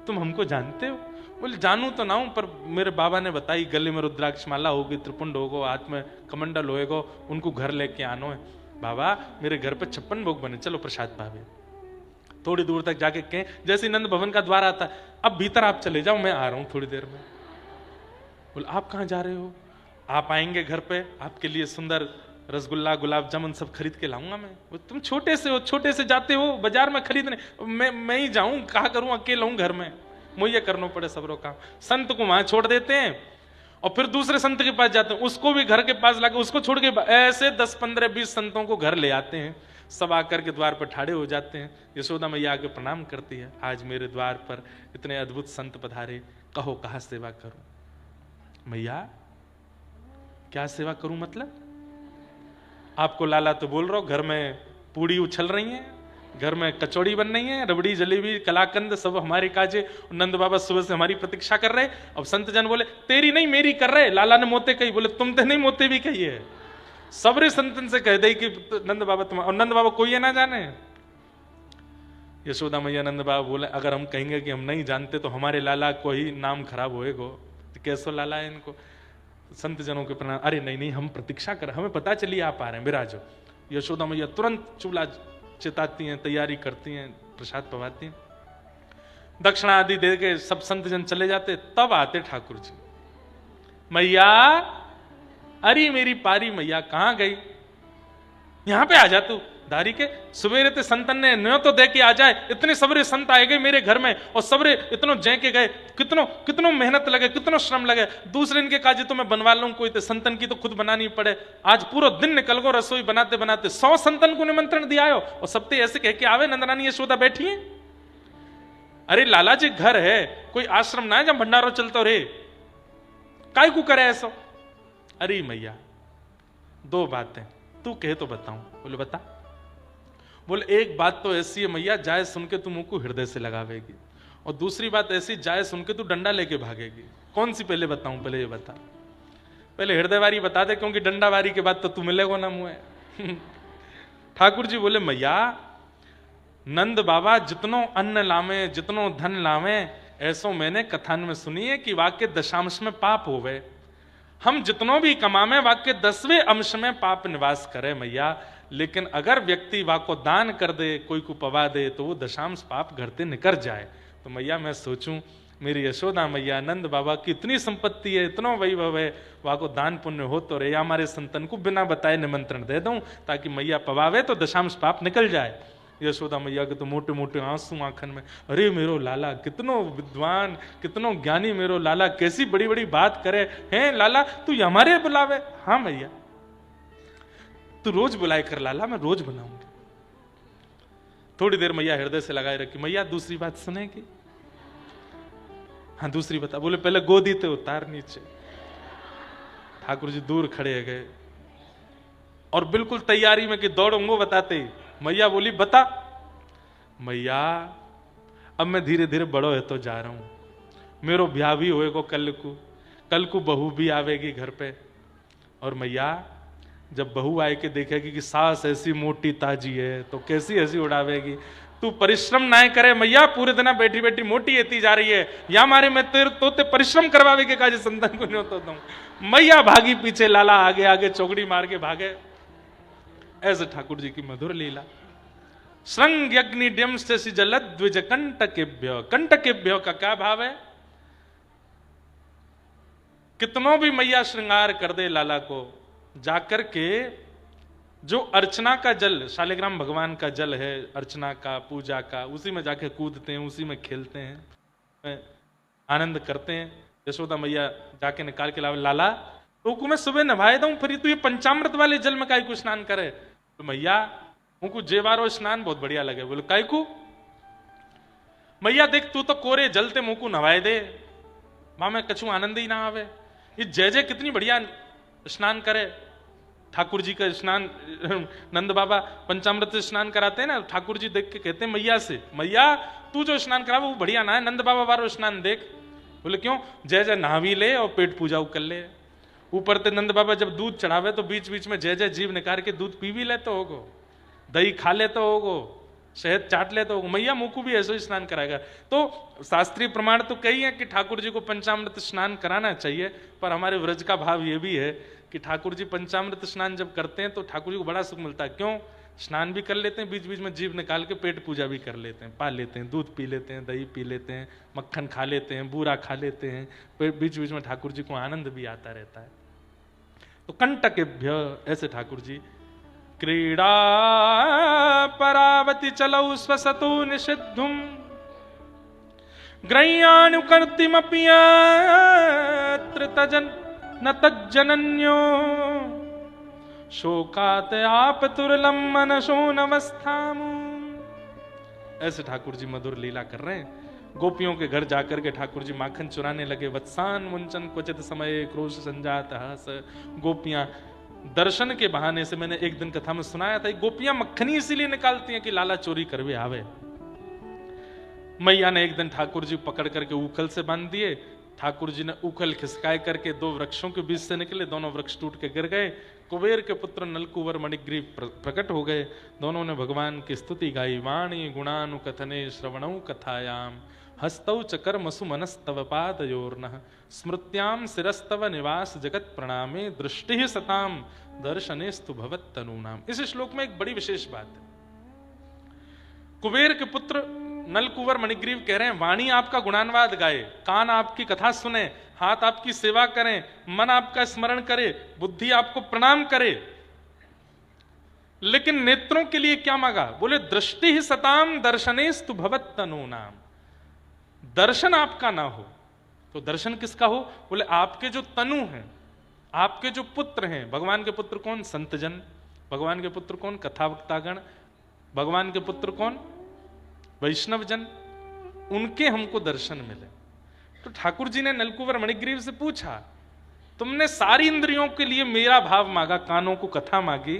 तुम हमको जानते हो? बोले जानू तो ना हूं, पर मेरे बाबा ने बताई गले में रुद्राक्ष माला होगी, त्रिपुंड होगो, हाथ में कमंडल होएगो, उनको घर लेके आनो है। बाबा मेरे घर पे 56 भोग बने, चलो प्रसाद पावे। थोड़ी दूर तक जाके कहें, जैसे नंद भवन का द्वार आता है, अब भीतर आप चले जाओ, मैं आ रहा हूं थोड़ी देर में। बोले आप कहां जा रहे हो? आप आएंगे घर पे, आपके लिए सुंदर रसगुल्ला गुलाब जामुन सब खरीद के लाऊंगा मैं। वो तुम छोटे से हो, छोटे से जाते हो बाजार में खरीदने, मैं ही जाऊं, कहा करूं, अकेला हूं घर में, मुझे करना पड़े सबरों काम। संत को वहां छोड़ देते हैं और फिर दूसरे संत के पास जाते हैं, उसको भी घर के पास लाके उसको छोड़ के ऐसे 10 15 20 संतों को घर ले आते हैं। सब आकर के द्वार पर ठाड़े हो जाते हैं। यशोदा मैया आके प्रणाम करती है, आज मेरे द्वार पर इतने अद्भुत संत पधारे, कहो कहाँ सेवा करूं। मैया क्या सेवा करूं मतलब? आपको लाला तो बोल रहा हूं, घर में पूड़ी उछल रही है, घर में कचौड़ी बन रही है, रबड़ी जलेबी कलाकंद सब हमारे काजे, नंद बाबा सुबह से हमारी प्रतीक्षा कर रहे। अब संत जन बोले तेरी नहीं मेरी कर रहे। लाला ने मोते कही, बोले तुम तो नहीं मोते भी कही है, सबरे संतन से कह दे कि नंद बाबा तुम, और नंद बाबा कोई ना जाने। यशोदा मैया नंद बाबा बोले अगर हम कहेंगे कि हम नहीं जानते तो हमारे लाला को ही नाम खराब होएगो, तो कैसो लाला है इनको। संत जनों के प्रणाम, अरे नहीं नहीं हम प्रतीक्षा कर, हमें पता चली आप आ रहे हैं, विराजो। यशोदा मैया तुरंत चूल्हा चिताती हैं, तैयारी करती हैं, प्रसाद पवाती हैं, दक्षिणा आदि दे के सब संत जन चले जाते। तब आते ठाकुर जी, मैया अरे मेरी पारी मैया कहां गई, यहां पे आ जा तू। दारी के सवेरे ते संतन ने न्यो तो दे के आ जाए, इतने सबरे संत आए गए मेरे घर में और सबरे इतनो जय के गए, कितनो कितनो मेहनत लगे, कितनो श्रम लगे। दूसरे इनके काजे तो मैं बनवा लूं, कोई तो संतन की तो खुद बनानी पड़े। आज पूरा दिन निकल गो रसोई बनाते बनाते, 100 संतन को निमंत्रण दिया हो और सबते ऐसे कह के आवे नंदरानी यशोदा बैठी है। अरे लाला जी घर है, कोई आश्रम ना है जब भंडारो चलतो रे, काय को करे ऐसा। अरे मैया दो बातें तू कहे तो बताऊं। बोले बता। बोले एक बात तो ऐसी है मैया, जाए सुन के तू मुंह को हृदय से लगावेगी, और दूसरी बात ऐसी, जाए सुन के तू डंडा लेके भागेगी। कौन सी पहले बताऊं? पहले ये बता। पहले हृदय वारी बता दे, क्योंकि डंडा वारी के बाद तो तू मिलेगो ना मुंह। ठाकुर जी बोले मैया नंद बाबा जितनो अन्न लावे जितनो धन लावे, ऐसो मैंने कथान में सुनी है कि वाक्य दशांश में पाप होवे। हम जितनो भी कमावे वाक्य 10वें अंश में पाप निवास करे मैया, लेकिन अगर व्यक्ति वाको दान कर दे, कोई को पवा दे, तो वो दशांश पाप घरते निकल जाए। तो मैया मैं सोचूं मेरी यशोदा मैया नंद बाबा की इतनी संपत्ति है, इतना वैभव है, वाको दान पुण्य हो तो रे, हमारे संतन को बिना बताए निमंत्रण दे दूं ताकि मैया पवावे तो दशांश पाप निकल जाए। यशोदा मैया के तो मोटे मोटे आंसू आंखन में, अरे मेरो लाला कितनो विद्वान कितनो ज्ञानी मेरो लाला, कैसी बड़ी बड़ी बात करे हैं लाला, तू हमारे बुलावे। हाँ मैया तू रोज बुलाए कर लाला, मैं रोज बुलाऊंगी। थोड़ी देर मैया हृदय से लगाए रखी। मैया दूसरी बात सुनेगी? हाँ दूसरी बता। बोले पहले गोदी ते उतार नीचे। ठाकुर जी दूर खड़े गए और बिल्कुल तैयारी में कि दौड़ूंगो बताते ही मैया बोली बता। मैया अब मैं धीरे धीरे बड़ो है तो जा रहा हूं, मेरो ब्याह भी होएगो कल को बहू भी आवेगी घर पे, और मैया जब बहू आए के देखेगी कि सास ऐसी मोटी ताजी है तो कैसी हंसी उड़ावेगी। तू परिश्रम ना करे मैया, पूरे दिन बैठी बैठी मोटी एती जा रही है, या मारे मैं तेरे तोते परिश्रम करवावे के काजे संतान को नहीं होता दूं। मैया भागी पीछे, लाला आगे आगे चौकड़ी मार के भागे। ऐसे ठाकुर जी की मधुर लीला। श्रृंग अग्निड्यम से जलद द्विज कंटकेभ्य। कंटकेभ्य का क्या भाव है? कितनों भी मैया श्रृंगार कर दे लाला को, जाकर के जो अर्चना का जल, शालिग्राम भगवान का जल है अर्चना का पूजा का, उसी में जाके कूदते हैं, उसी में खेलते हैं, आनंद करते हैं। यशोदा मैया जाके निकाल के लावे, लाला तो मैं सुबह नभाए दूं, फिर तू ये पंचामृत वाले जल में काय को स्नान करे। तो मैया उनको जेवारो स्नान बहुत बढ़िया लगे। बोले काय को? मैया देख तू तो कोरे जलते मुंह को नवाए दे, वहां में कछु आनंद ही ना आवे। ये जय जय कितनी बढ़िया स्नान करे। ठाकुर जी का स्नान नंद बाबा पंचामृत से स्नान कराते हैं ना, ठाकुर जी देख के कहते हैं मैया से, मैया तू जो स्नान करा वो बढ़िया ना है, नंद बाबा वारो स्नान देख। बोले क्यों? जय जय नहावी ले और पेट पूजा कर ले। ऊपर ते नंद बाबा जब दूध चढ़ावे तो बीच बीच में जय जय जीव निकाल के दूध पी भी लेते होगो, दही खा लेते होगो, शहद चाट लेते होगो। मैया मुंह को भी ऐसे ही स्नान कराएगा। तो शास्त्रीय प्रमाण तो कई है कि ठाकुर जी को पंचामृत स्नान कराना चाहिए, पर हमारे व्रज का भाव ये भी है कि ठाकुर जी पंचामृत स्नान जब करते हैं तो ठाकुर जी को बड़ा सुख मिलता है। क्यों? स्नान भी कर लेते हैं, बीच बीच में जीव निकाल के पेट पूजा भी कर लेते हैं, पा लेते हैं, दूध पी लेते हैं, दही पी लेते हैं, मक्खन खा लेते हैं, बूरा खा लेते हैं, बीच बीच में ठाकुर जी को आनंद भी आता रहता है। तो कंटकेभ्य, ऐसे ठाकुर जी क्रीड़ा परावति चलौ स्वसतो निषिद्धुम ग्रह्यानुकर्तिमपि तजन न तज्जनन्यो शोकात आपतुरलम मनसो नवस्थाम। ऐसे ठाकुर जी मधुर लीला कर रहे हैं। गोपियों के घर जाकर के ठाकुर जी माखन चुराने लगे। वत्सान मुंचन क्वचित समय क्रोश संजात हस। गोपियां दर्शन के बहाने से, मैंने एक दिन कथा में सुनाया था, गोपियां मक्खनी इसीलिए निकालती हैं कि लाला चोरी करवे आवे। मैया ने एक दिन ठाकुर जी पकड़ करके उखल से बांध दिए। ठाकुर जी ने उखल खिसकाए करके दो वृक्षों के बीच से निकले, दोनों वृक्ष टूट के गिर गए। कुबेर के पुत्र नलकुवर मणिग्रीव प्रकट हो गए। दोनों ने भगवान की स्तुति गाई। वाणी गुणानुकथने श्रवणौ कथायाम हस्तौ च कर्मसु मनस्तव पादयोर्नः स्मृत्याम शिरस्तव निवास जगत प्रणामे दृष्टि सताम दर्शनेस्तु भवत्तनूनाम। इस श्लोक में एक बड़ी विशेष बात है। कुबेर के पुत्र नलकुवर मणिग्रीव कह रहे हैं वाणी आपका गुणानवाद गाए, कान आपकी कथा सुने, हाथ आपकी सेवा करें, मन आपका स्मरण करे, बुद्धि आपको प्रणाम करे, लेकिन नेत्रों के लिए क्या मांगा? बोले दृष्टि ही सताम दर्शनेस्तु भवत्तनूनाम। दर्शन आपका ना हो तो दर्शन किसका हो? बोले आपके जो तनु हैं, आपके जो पुत्र हैं। भगवान के पुत्र कौन? संतजन। भगवान के पुत्र कौन? कथावक्तागण। भगवान के पुत्र कौन? वैष्णवजन। उनके हमको दर्शन मिले। तो ठाकुर जी ने नलकुवर मणिग्रीव से पूछा, तुमने सारी इंद्रियों के लिए मेरा भाव मांगा, कानों को कथा मांगी,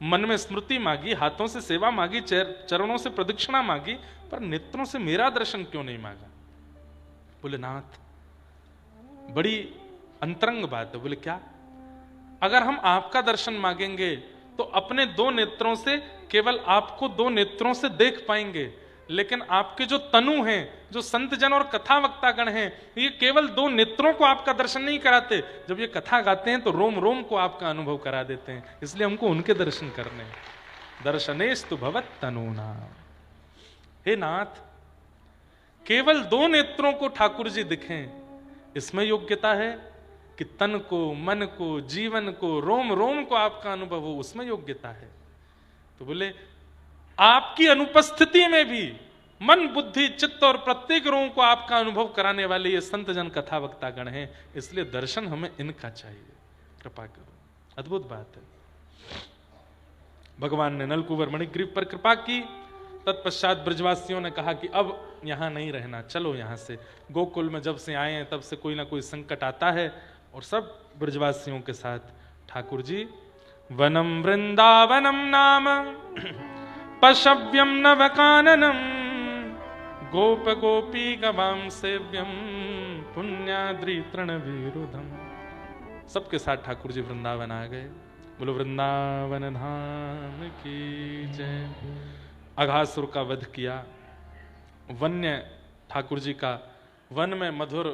मन में स्मृति मांगी, हाथों से सेवा मांगी, चरणों से प्रदक्षिणा मांगी, पर नेत्रों से मेरा दर्शन क्यों नहीं मांगा? बोले नाथ बड़ी अंतरंग बात है। बोले क्या? अगर हम आपका दर्शन मांगेंगे तो अपने दो नेत्रों से केवल आपको दो नेत्रों से देख पाएंगे, लेकिन आपके जो तनु हैं, जो संतजन और कथावक्तागण हैं, ये केवल दो नेत्रों को आपका दर्शन नहीं कराते, जब ये कथा गाते हैं तो रोम रोम को आपका अनुभव करा देते हैं। इसलिए हमको उनके दर्शन करने हैं। दर्शनेस्तु भवत्तनूनाम। हे नाथ, केवल दो नेत्रों को ठाकुर जी दिखें, इसमें योग्यता है कि तन को, मन को, जीवन को, रोम रोम को आपका अनुभव हो, उसमें योग्यता है। तो बोले आपकी अनुपस्थिति में भी मन, बुद्धि, चित्त और प्रत्येक रोम को आपका अनुभव कराने वाले ये संतजन कथावक्तागण हैं, इसलिए दर्शन हमें इनका चाहिए। कृपा करो। अद्भुत बात है। भगवान ने नलकुवर मणिग्रीव पर कृपा की। तत्पश्चात ब्रजवासियों ने कहा कि अब यहां नहीं रहना, चलो यहां से। गोकुल में जब से आए हैं तब से कोई ना कोई संकट आता है, और सब ब्रजवासियों के साथ ठाकुर जी वनम वृंदावनम नाम पशव्यम नवकाननम गोप गोपी गवाम सेव्यम पुण्याद्रि तृणविरुधम। सबके साथ ठाकुर जी वृंदावन आ गए। बोलो वृंदावन धाम की जय। अघासुर का वध किया। वन्य ठाकुर जी का वन में मधुर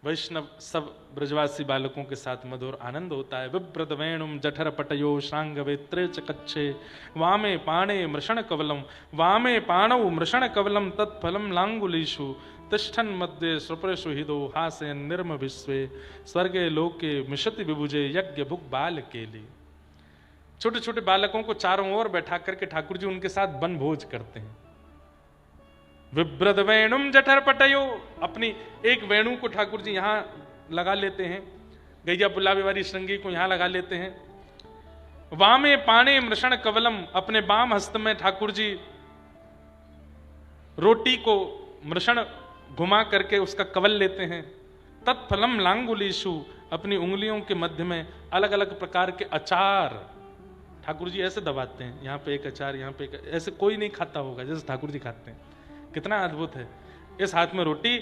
वैष्णव सब ब्रजवासी बालकों के साथ मधुर आनंद होता है। विव्रत वेणुम जठर पटयो श्रांग वेत्रे च कच्छे वामे पाणे मृषण कवलम वामे पाणौ मृषण कवलम तत्फलम लांगुलीषु तिष्ठन मध्य सुप्रसु हिदो हासेन निर्म विश्वे स्वर्गे लोके मिशति विभुजे यज्ञ भुग बाल केली। छोटे छोटे बालकों को चारों ओर बैठा करके ठाकुर जी उनके साथ वन भोज करते हैं। विव्रत वेणुम जठर पटयो, अपनी एक वेणु को ठाकुर जी यहां लगा लेते हैं, गैया बुलावे वाली श्रृंगी को यहां लगा लेते हैं। वामे पाणे मृषण कवलम, अपने बाम हस्त में ठाकुर जी रोटी को मृषण घुमा करके उसका कवल लेते हैं। तत्फलम लांगुलीषु, अपनी उंगलियों के मध्य में अलग अलग प्रकार के अचार ठाकुर जी ऐसे दबाते हैं। यहाँ पे एक अचार, यहाँ पे एक, ऐसे कोई नहीं खाता होगा जैसे ठाकुर जी खाते हैं। कितना अद्भुत है। इस हाथ में रोटी,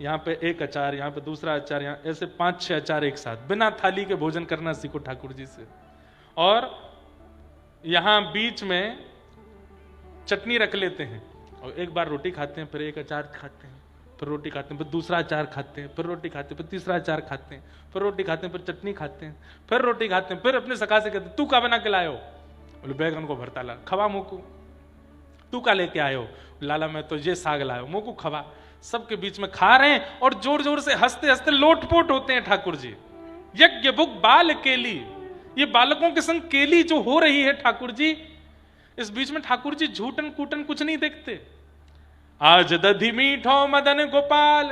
यहाँ पे एक अचार, यहाँ पे दूसरा अचार, यहाँ ऐसे 5-6 अचार एक साथ। बिना थाली के भोजन करना सीखो ठाकुर जी से। और यहाँ बीच में चटनी रख लेते हैं, और एक बार रोटी खाते हैं, फिर एक अचार खाते हैं, फिर रोटी खाते हैं, फिर दूसरा अचार खाते हैं, फिर रोटी खाते हैं, फिर तीसरा अचार खाते हैं, फिर रोटी खाते हैं, फिर चटनी खाते हैं, फिर रोटी खाते हैं, फिर अपने सखा से कहते हैं तू का बना के लायो? बोले बैगन को भरता ला। खवा मोकू। तू का लेके आयो? लाला मैं तो ये साग लायो। मोकू खवा। सबके बीच में खा रहे हैं और जोर जोर से हंसते हंसते लोटपोट होते हैं ठाकुर जी। यज्ञ भुग बाल केली, ये बालकों के संग केली जो हो रही है ठाकुर जी, इस बीच में ठाकुर जी झूठन कूटन कुछ नहीं देखते। आज दधि मीठो मदन गोपाल,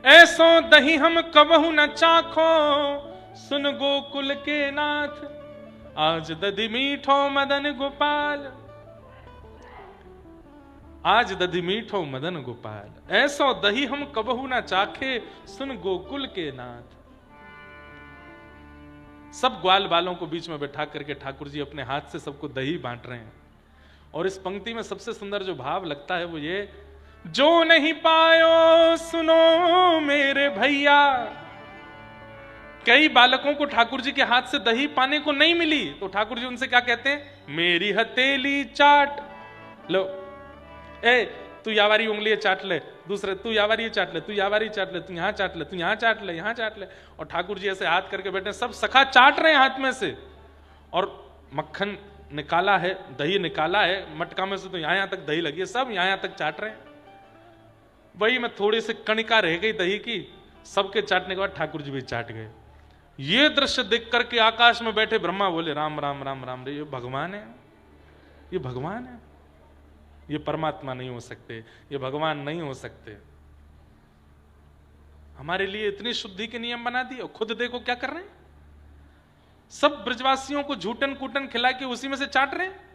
ऐसो दही हम कबहू न चाखो, सुन गोकुल के नाथ। आज दधि मीठो मदन गोपाल, आज दधि मीठो मदन गोपाल, ऐसो दही हम कबहू न चाखे, सुन गोकुल के नाथ। सब ग्वाल बालों को बीच में बैठा करके ठाकुर जी अपने हाथ से सबको दही बांट रहे हैं। और इस पंक्ति में सबसे सुंदर जो भाव लगता है वो ये, जो नहीं पायो सुनो मेरे भैया। कई बालकों को ठाकुर जी के हाथ से दही पाने को नहीं मिली, तो ठाकुर जी उनसे क्या कहते हैं, मेरी हथेली चाट लो, ए तू यावारी उंगली चाट ले, दूसरे तू यावारी चाट ले, तू यावारी चाट ले, तू यहां चाट ले, तू यहां चाट ले, यहां चाट ले। और ठाकुर जी ऐसे हाथ करके बैठे, सब सखा चाट रहे हैं हाथ में से। और मक्खन निकाला है, दही निकाला है मटका में से, तो यहां तक दही लगी है, सब यहां तक चाट रहे हैं। वही में थोड़ी सी कणिका रह गई दही की, सबके चाटने के बाद ठाकुर जी भी चाट गए। ये दृश्य देख करके आकाश में बैठे ब्रह्मा बोले, राम राम राम राम रे, ये भगवान है, ये भगवान है, ये परमात्मा नहीं हो सकते, ये भगवान नहीं हो सकते। हमारे लिए इतनी शुद्धि के नियम बना दिए, और खुद देखो क्या कर रहे हैं, सब ब्रजवासियों को झूठन कूटन खिला के उसी में से चाट रहे हैं।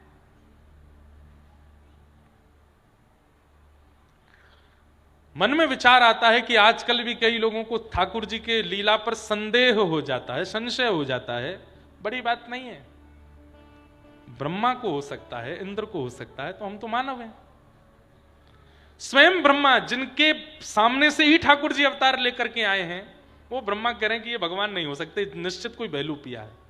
मन में विचार आता है कि आजकल भी कई लोगों को ठाकुर जी के लीला पर संदेह हो जाता है, संशय हो जाता है। बड़ी बात नहीं है, ब्रह्मा को हो सकता है, इंद्र को हो सकता है, तो हम तो मानव हैं। स्वयं ब्रह्मा जिनके सामने से ही ठाकुर जी अवतार लेकर के आए हैं, वो ब्रह्मा कह रहे हैं कि ये भगवान नहीं हो सकते, निश्चित कोई बहलू पिया है।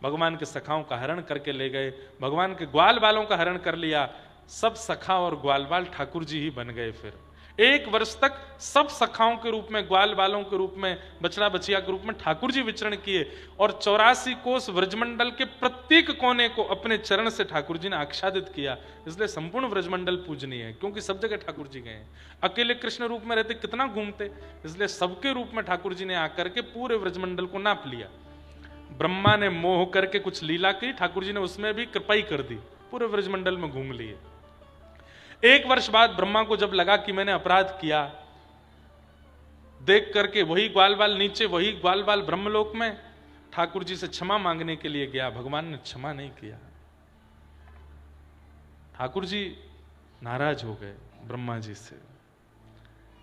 भगवान के सखाओं का हरण करके ले गए, भगवान के ग्वाल बालों का हरण कर लिया, सब सखा और ग्वाल बाल ठाकुर जी ही बन गए। फिर 1 वर्ष तक सब सखाओं के रूप में, ग्वाल बालों के रूप में, बछड़ा बछिया के रूप में ठाकुर जी विचरण किए। और 84 कोस व्रजमंडल के प्रत्येक कोने को अपने चरण से ठाकुर जी ने आच्छादित किया। इसलिए संपूर्ण व्रजमंडल पूजनीय है, क्योंकि सब जगह ठाकुर जी गए। अकेले कृष्ण रूप में रहते कितना घूमते, इसलिए सबके रूप में ठाकुर जी ने आकर के पूरे व्रजमंडल को नाप लिया। ब्रह्मा ने मोह करके कुछ लीला की, ठाकुर जी ने उसमें भी कृपाई कर दी, पूरे व्रजमंडल में घूम लिए। 1 वर्ष बाद ब्रह्मा को जब लगा कि मैंने अपराध किया, देख करके वही ग्वाल बाल नीचे, वही ग्वाल बाल ब्रह्मलोक में ठाकुर जी से क्षमा मांगने के लिए गया। भगवान ने क्षमा नहीं किया। ठाकुर जी नाराज हो गए ब्रह्मा जी से।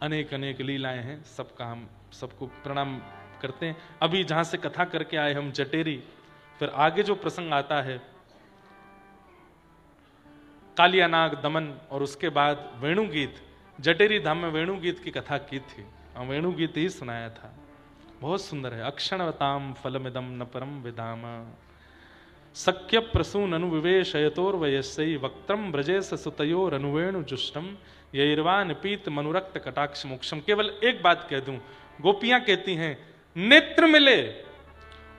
अनेक अनेक लीलाएं हैं, सबका हम सबको प्रणाम करते हैं। अभी जहां से कथा करके आए हम जटेरी, फिर आगे जो प्रसंग आता है कालियानाग दमन, और उसके बाद वेणुगीत। जटेरी धाम में वेणुगीत की कथा की थी, वेणुगीत ही सुनाया था, बहुत सुंदर है। अक्षणवताम फलमिदम न परम विधाम, सक्य प्रसून अनुविवेशयतोर्वयस्यै, वक्त्रम ब्रजेश सुतयोर अनुवेणु जुष्टम, यैर्वान पीत मनुरक्त कटाक्ष मोक्षम। केवल एक बात कह दूं, गोपियां कहती हैं नेत्र मिले,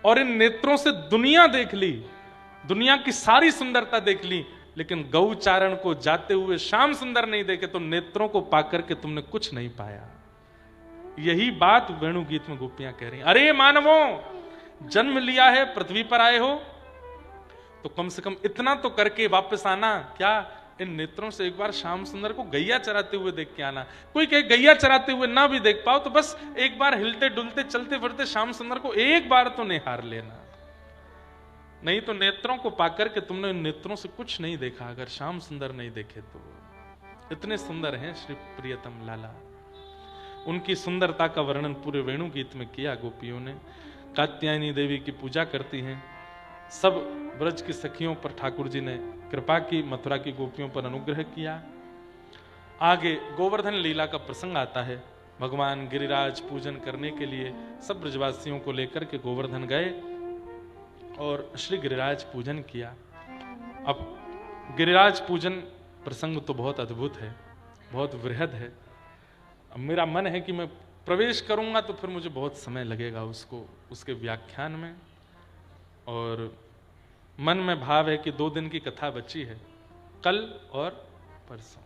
और इन नेत्रों से दुनिया देख ली, दुनिया की सारी सुंदरता देख ली, लेकिन गौचारण को जाते हुए श्याम सुंदर नहीं देखे, तो नेत्रों को पाकर के तुमने कुछ नहीं पाया। यही बात वेणु गीत में गोपियां कह रही हैं। अरे मानवों, जन्म लिया है, पृथ्वी पर आए हो, तो कम से कम इतना तो करके वापस आना। क्या? इन नेत्रों से एक बार श्याम सुंदर को गैया चराते हुए देख के आना। कोई कहे गैया चराते हुए ना भी देख पाओ, तो बस एक बार हिलते डुलते चलते फिरते श्याम सुंदर को एक बार तो निहार लेना। नहीं तो नेत्रों को पाकर के तुमने इन नेत्रों से कुछ नहीं देखा, अगर श्याम सुंदर नहीं देखे तो। इतने सुंदर हैं श्री प्रियतम लाला। उनकी सुंदरता का वर्णन पूरे वेणु गीत में किया गोपियों ने। कात्यायनी देवी की पूजा करती हैं, सब ब्रज की सखियों पर ठाकुर जी ने कृपा की, मथुरा की गोपियों पर अनुग्रह किया। आगे गोवर्धन लीला का प्रसंग आता है। भगवान गिरिराज पूजन करने के लिए सब ब्रजवासियों को लेकर के गोवर्धन गए और श्री गिरिराज पूजन किया। अब गिरिराज पूजन प्रसंग तो बहुत अद्भुत है, बहुत वृहद है। अब मेरा मन है कि मैं प्रवेश करूंगा तो फिर मुझे बहुत समय लगेगा उसको, उसके व्याख्यान में, और मन में भाव है कि 2 दिन की कथा बची है, कल और परसों।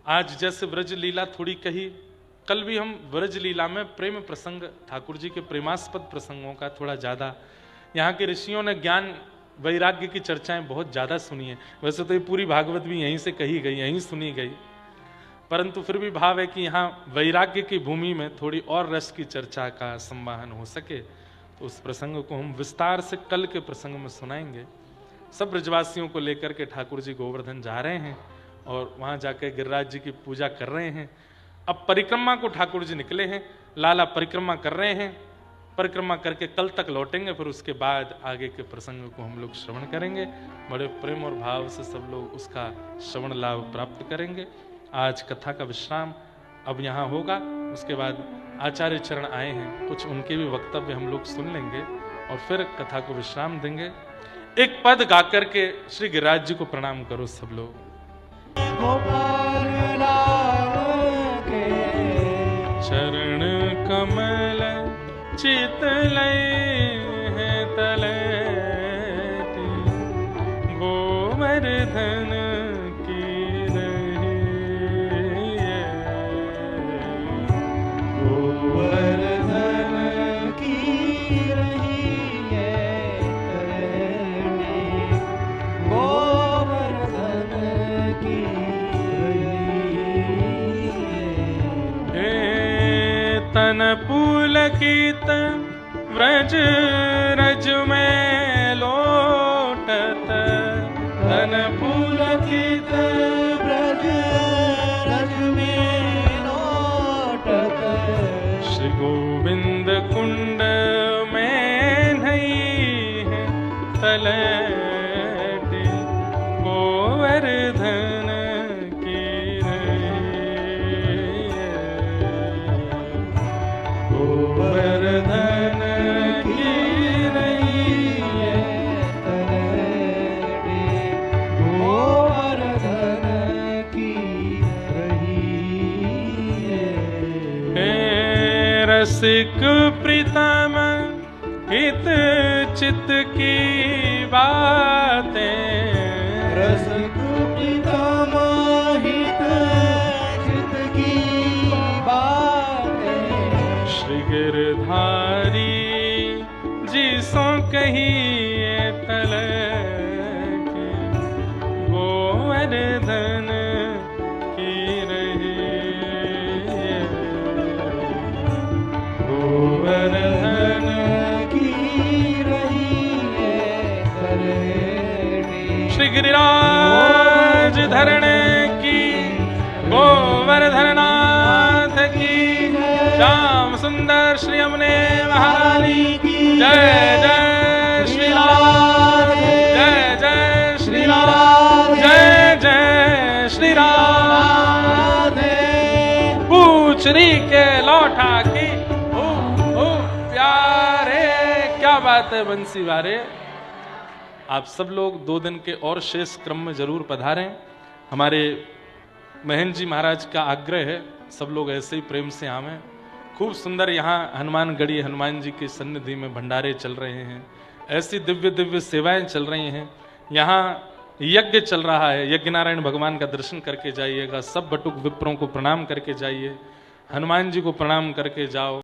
आज जैसे ब्रज लीला थोड़ी कही, कल भी हम व्रज लीला में प्रेम प्रसंग, ठाकुर जी के प्रेमास्पद प्रसंगों का थोड़ा ज़्यादा, यहाँ के ऋषियों ने ज्ञान वैराग्य की चर्चाएं बहुत ज़्यादा सुनी है। वैसे तो ये पूरी भागवत भी यहीं से कही गई, यहीं सुनी गई, परंतु फिर भी भाव है कि यहाँ वैराग्य की भूमि में थोड़ी और रस की चर्चा का संवाहन हो सके, तो उस प्रसंग को हम विस्तार से कल के प्रसंग में सुनाएंगे। सब ब्रजवासियों को लेकर के ठाकुर जी गोवर्धन जा रहे हैं और वहाँ जाकर गिरिराज जी की पूजा कर रहे हैं। अब परिक्रमा को ठाकुर जी निकले हैं, लाला परिक्रमा कर रहे हैं, परिक्रमा करके कल तक लौटेंगे, फिर उसके बाद आगे के प्रसंग को हम लोग श्रवण करेंगे। बड़े प्रेम और भाव से सब लोग उसका श्रवण लाभ प्राप्त करेंगे। आज कथा का विश्राम अब यहाँ होगा, उसके बाद आचार्य चरण आए हैं, कुछ उनके भी वक्तव्य हम लोग सुन लेंगे और फिर कथा को विश्राम देंगे। एक पद गा करके श्री गिरिराज जी को प्रणाम करो सब लोग। गोपाल लाल के चरण कमल चितलय है तलैति, गोवर्धन की रही गोवर्धन की रही है तरणी, गोवर्धन की रही है। तन पुलकित व्रज रज में लोटत, तन पुलकित ब्रज रज में लौटत, श्री गोविंद कुंड में नहीं है तलैति, गोवर्धन की रही गोवर्धन की रही है तरणी, गोवर्धन की रही है। रसिक प्रीतम हित चित की बातें, रसिक प्रीतम हित चित की बातें, श्री गिरधारी जी सो कहिए तलैति, गोवर्धन की रही गोवर्धन की रही है तरणी, श्री गिरिराज धरणे की, गोवर्धन नाथ की, श्याम सुंदर श्री यमुने महारानी की जय। जय श्री राम, जय जय श्री राम, जय जय श्री राम। पूछरी के लौटा की ओ प्यारे, क्या बात है बंसी वारे। आप सब लोग 2 दिन के और शेष क्रम में जरूर पधारें। हमारे महेंद्र जी महाराज का आग्रह है, सब लोग ऐसे ही प्रेम से आवें। खूब सुंदर यहाँ हनुमानगढ़ी हनुमान जी की सन्निधि में भंडारे चल रहे हैं, ऐसी दिव्य दिव्य सेवाएं चल रही हैं। यहाँ यज्ञ चल रहा है, यज्ञ नारायण भगवान का दर्शन करके जाइएगा। सब बटुक विप्रों को प्रणाम करके जाइए, हनुमान जी को प्रणाम करके जाओ।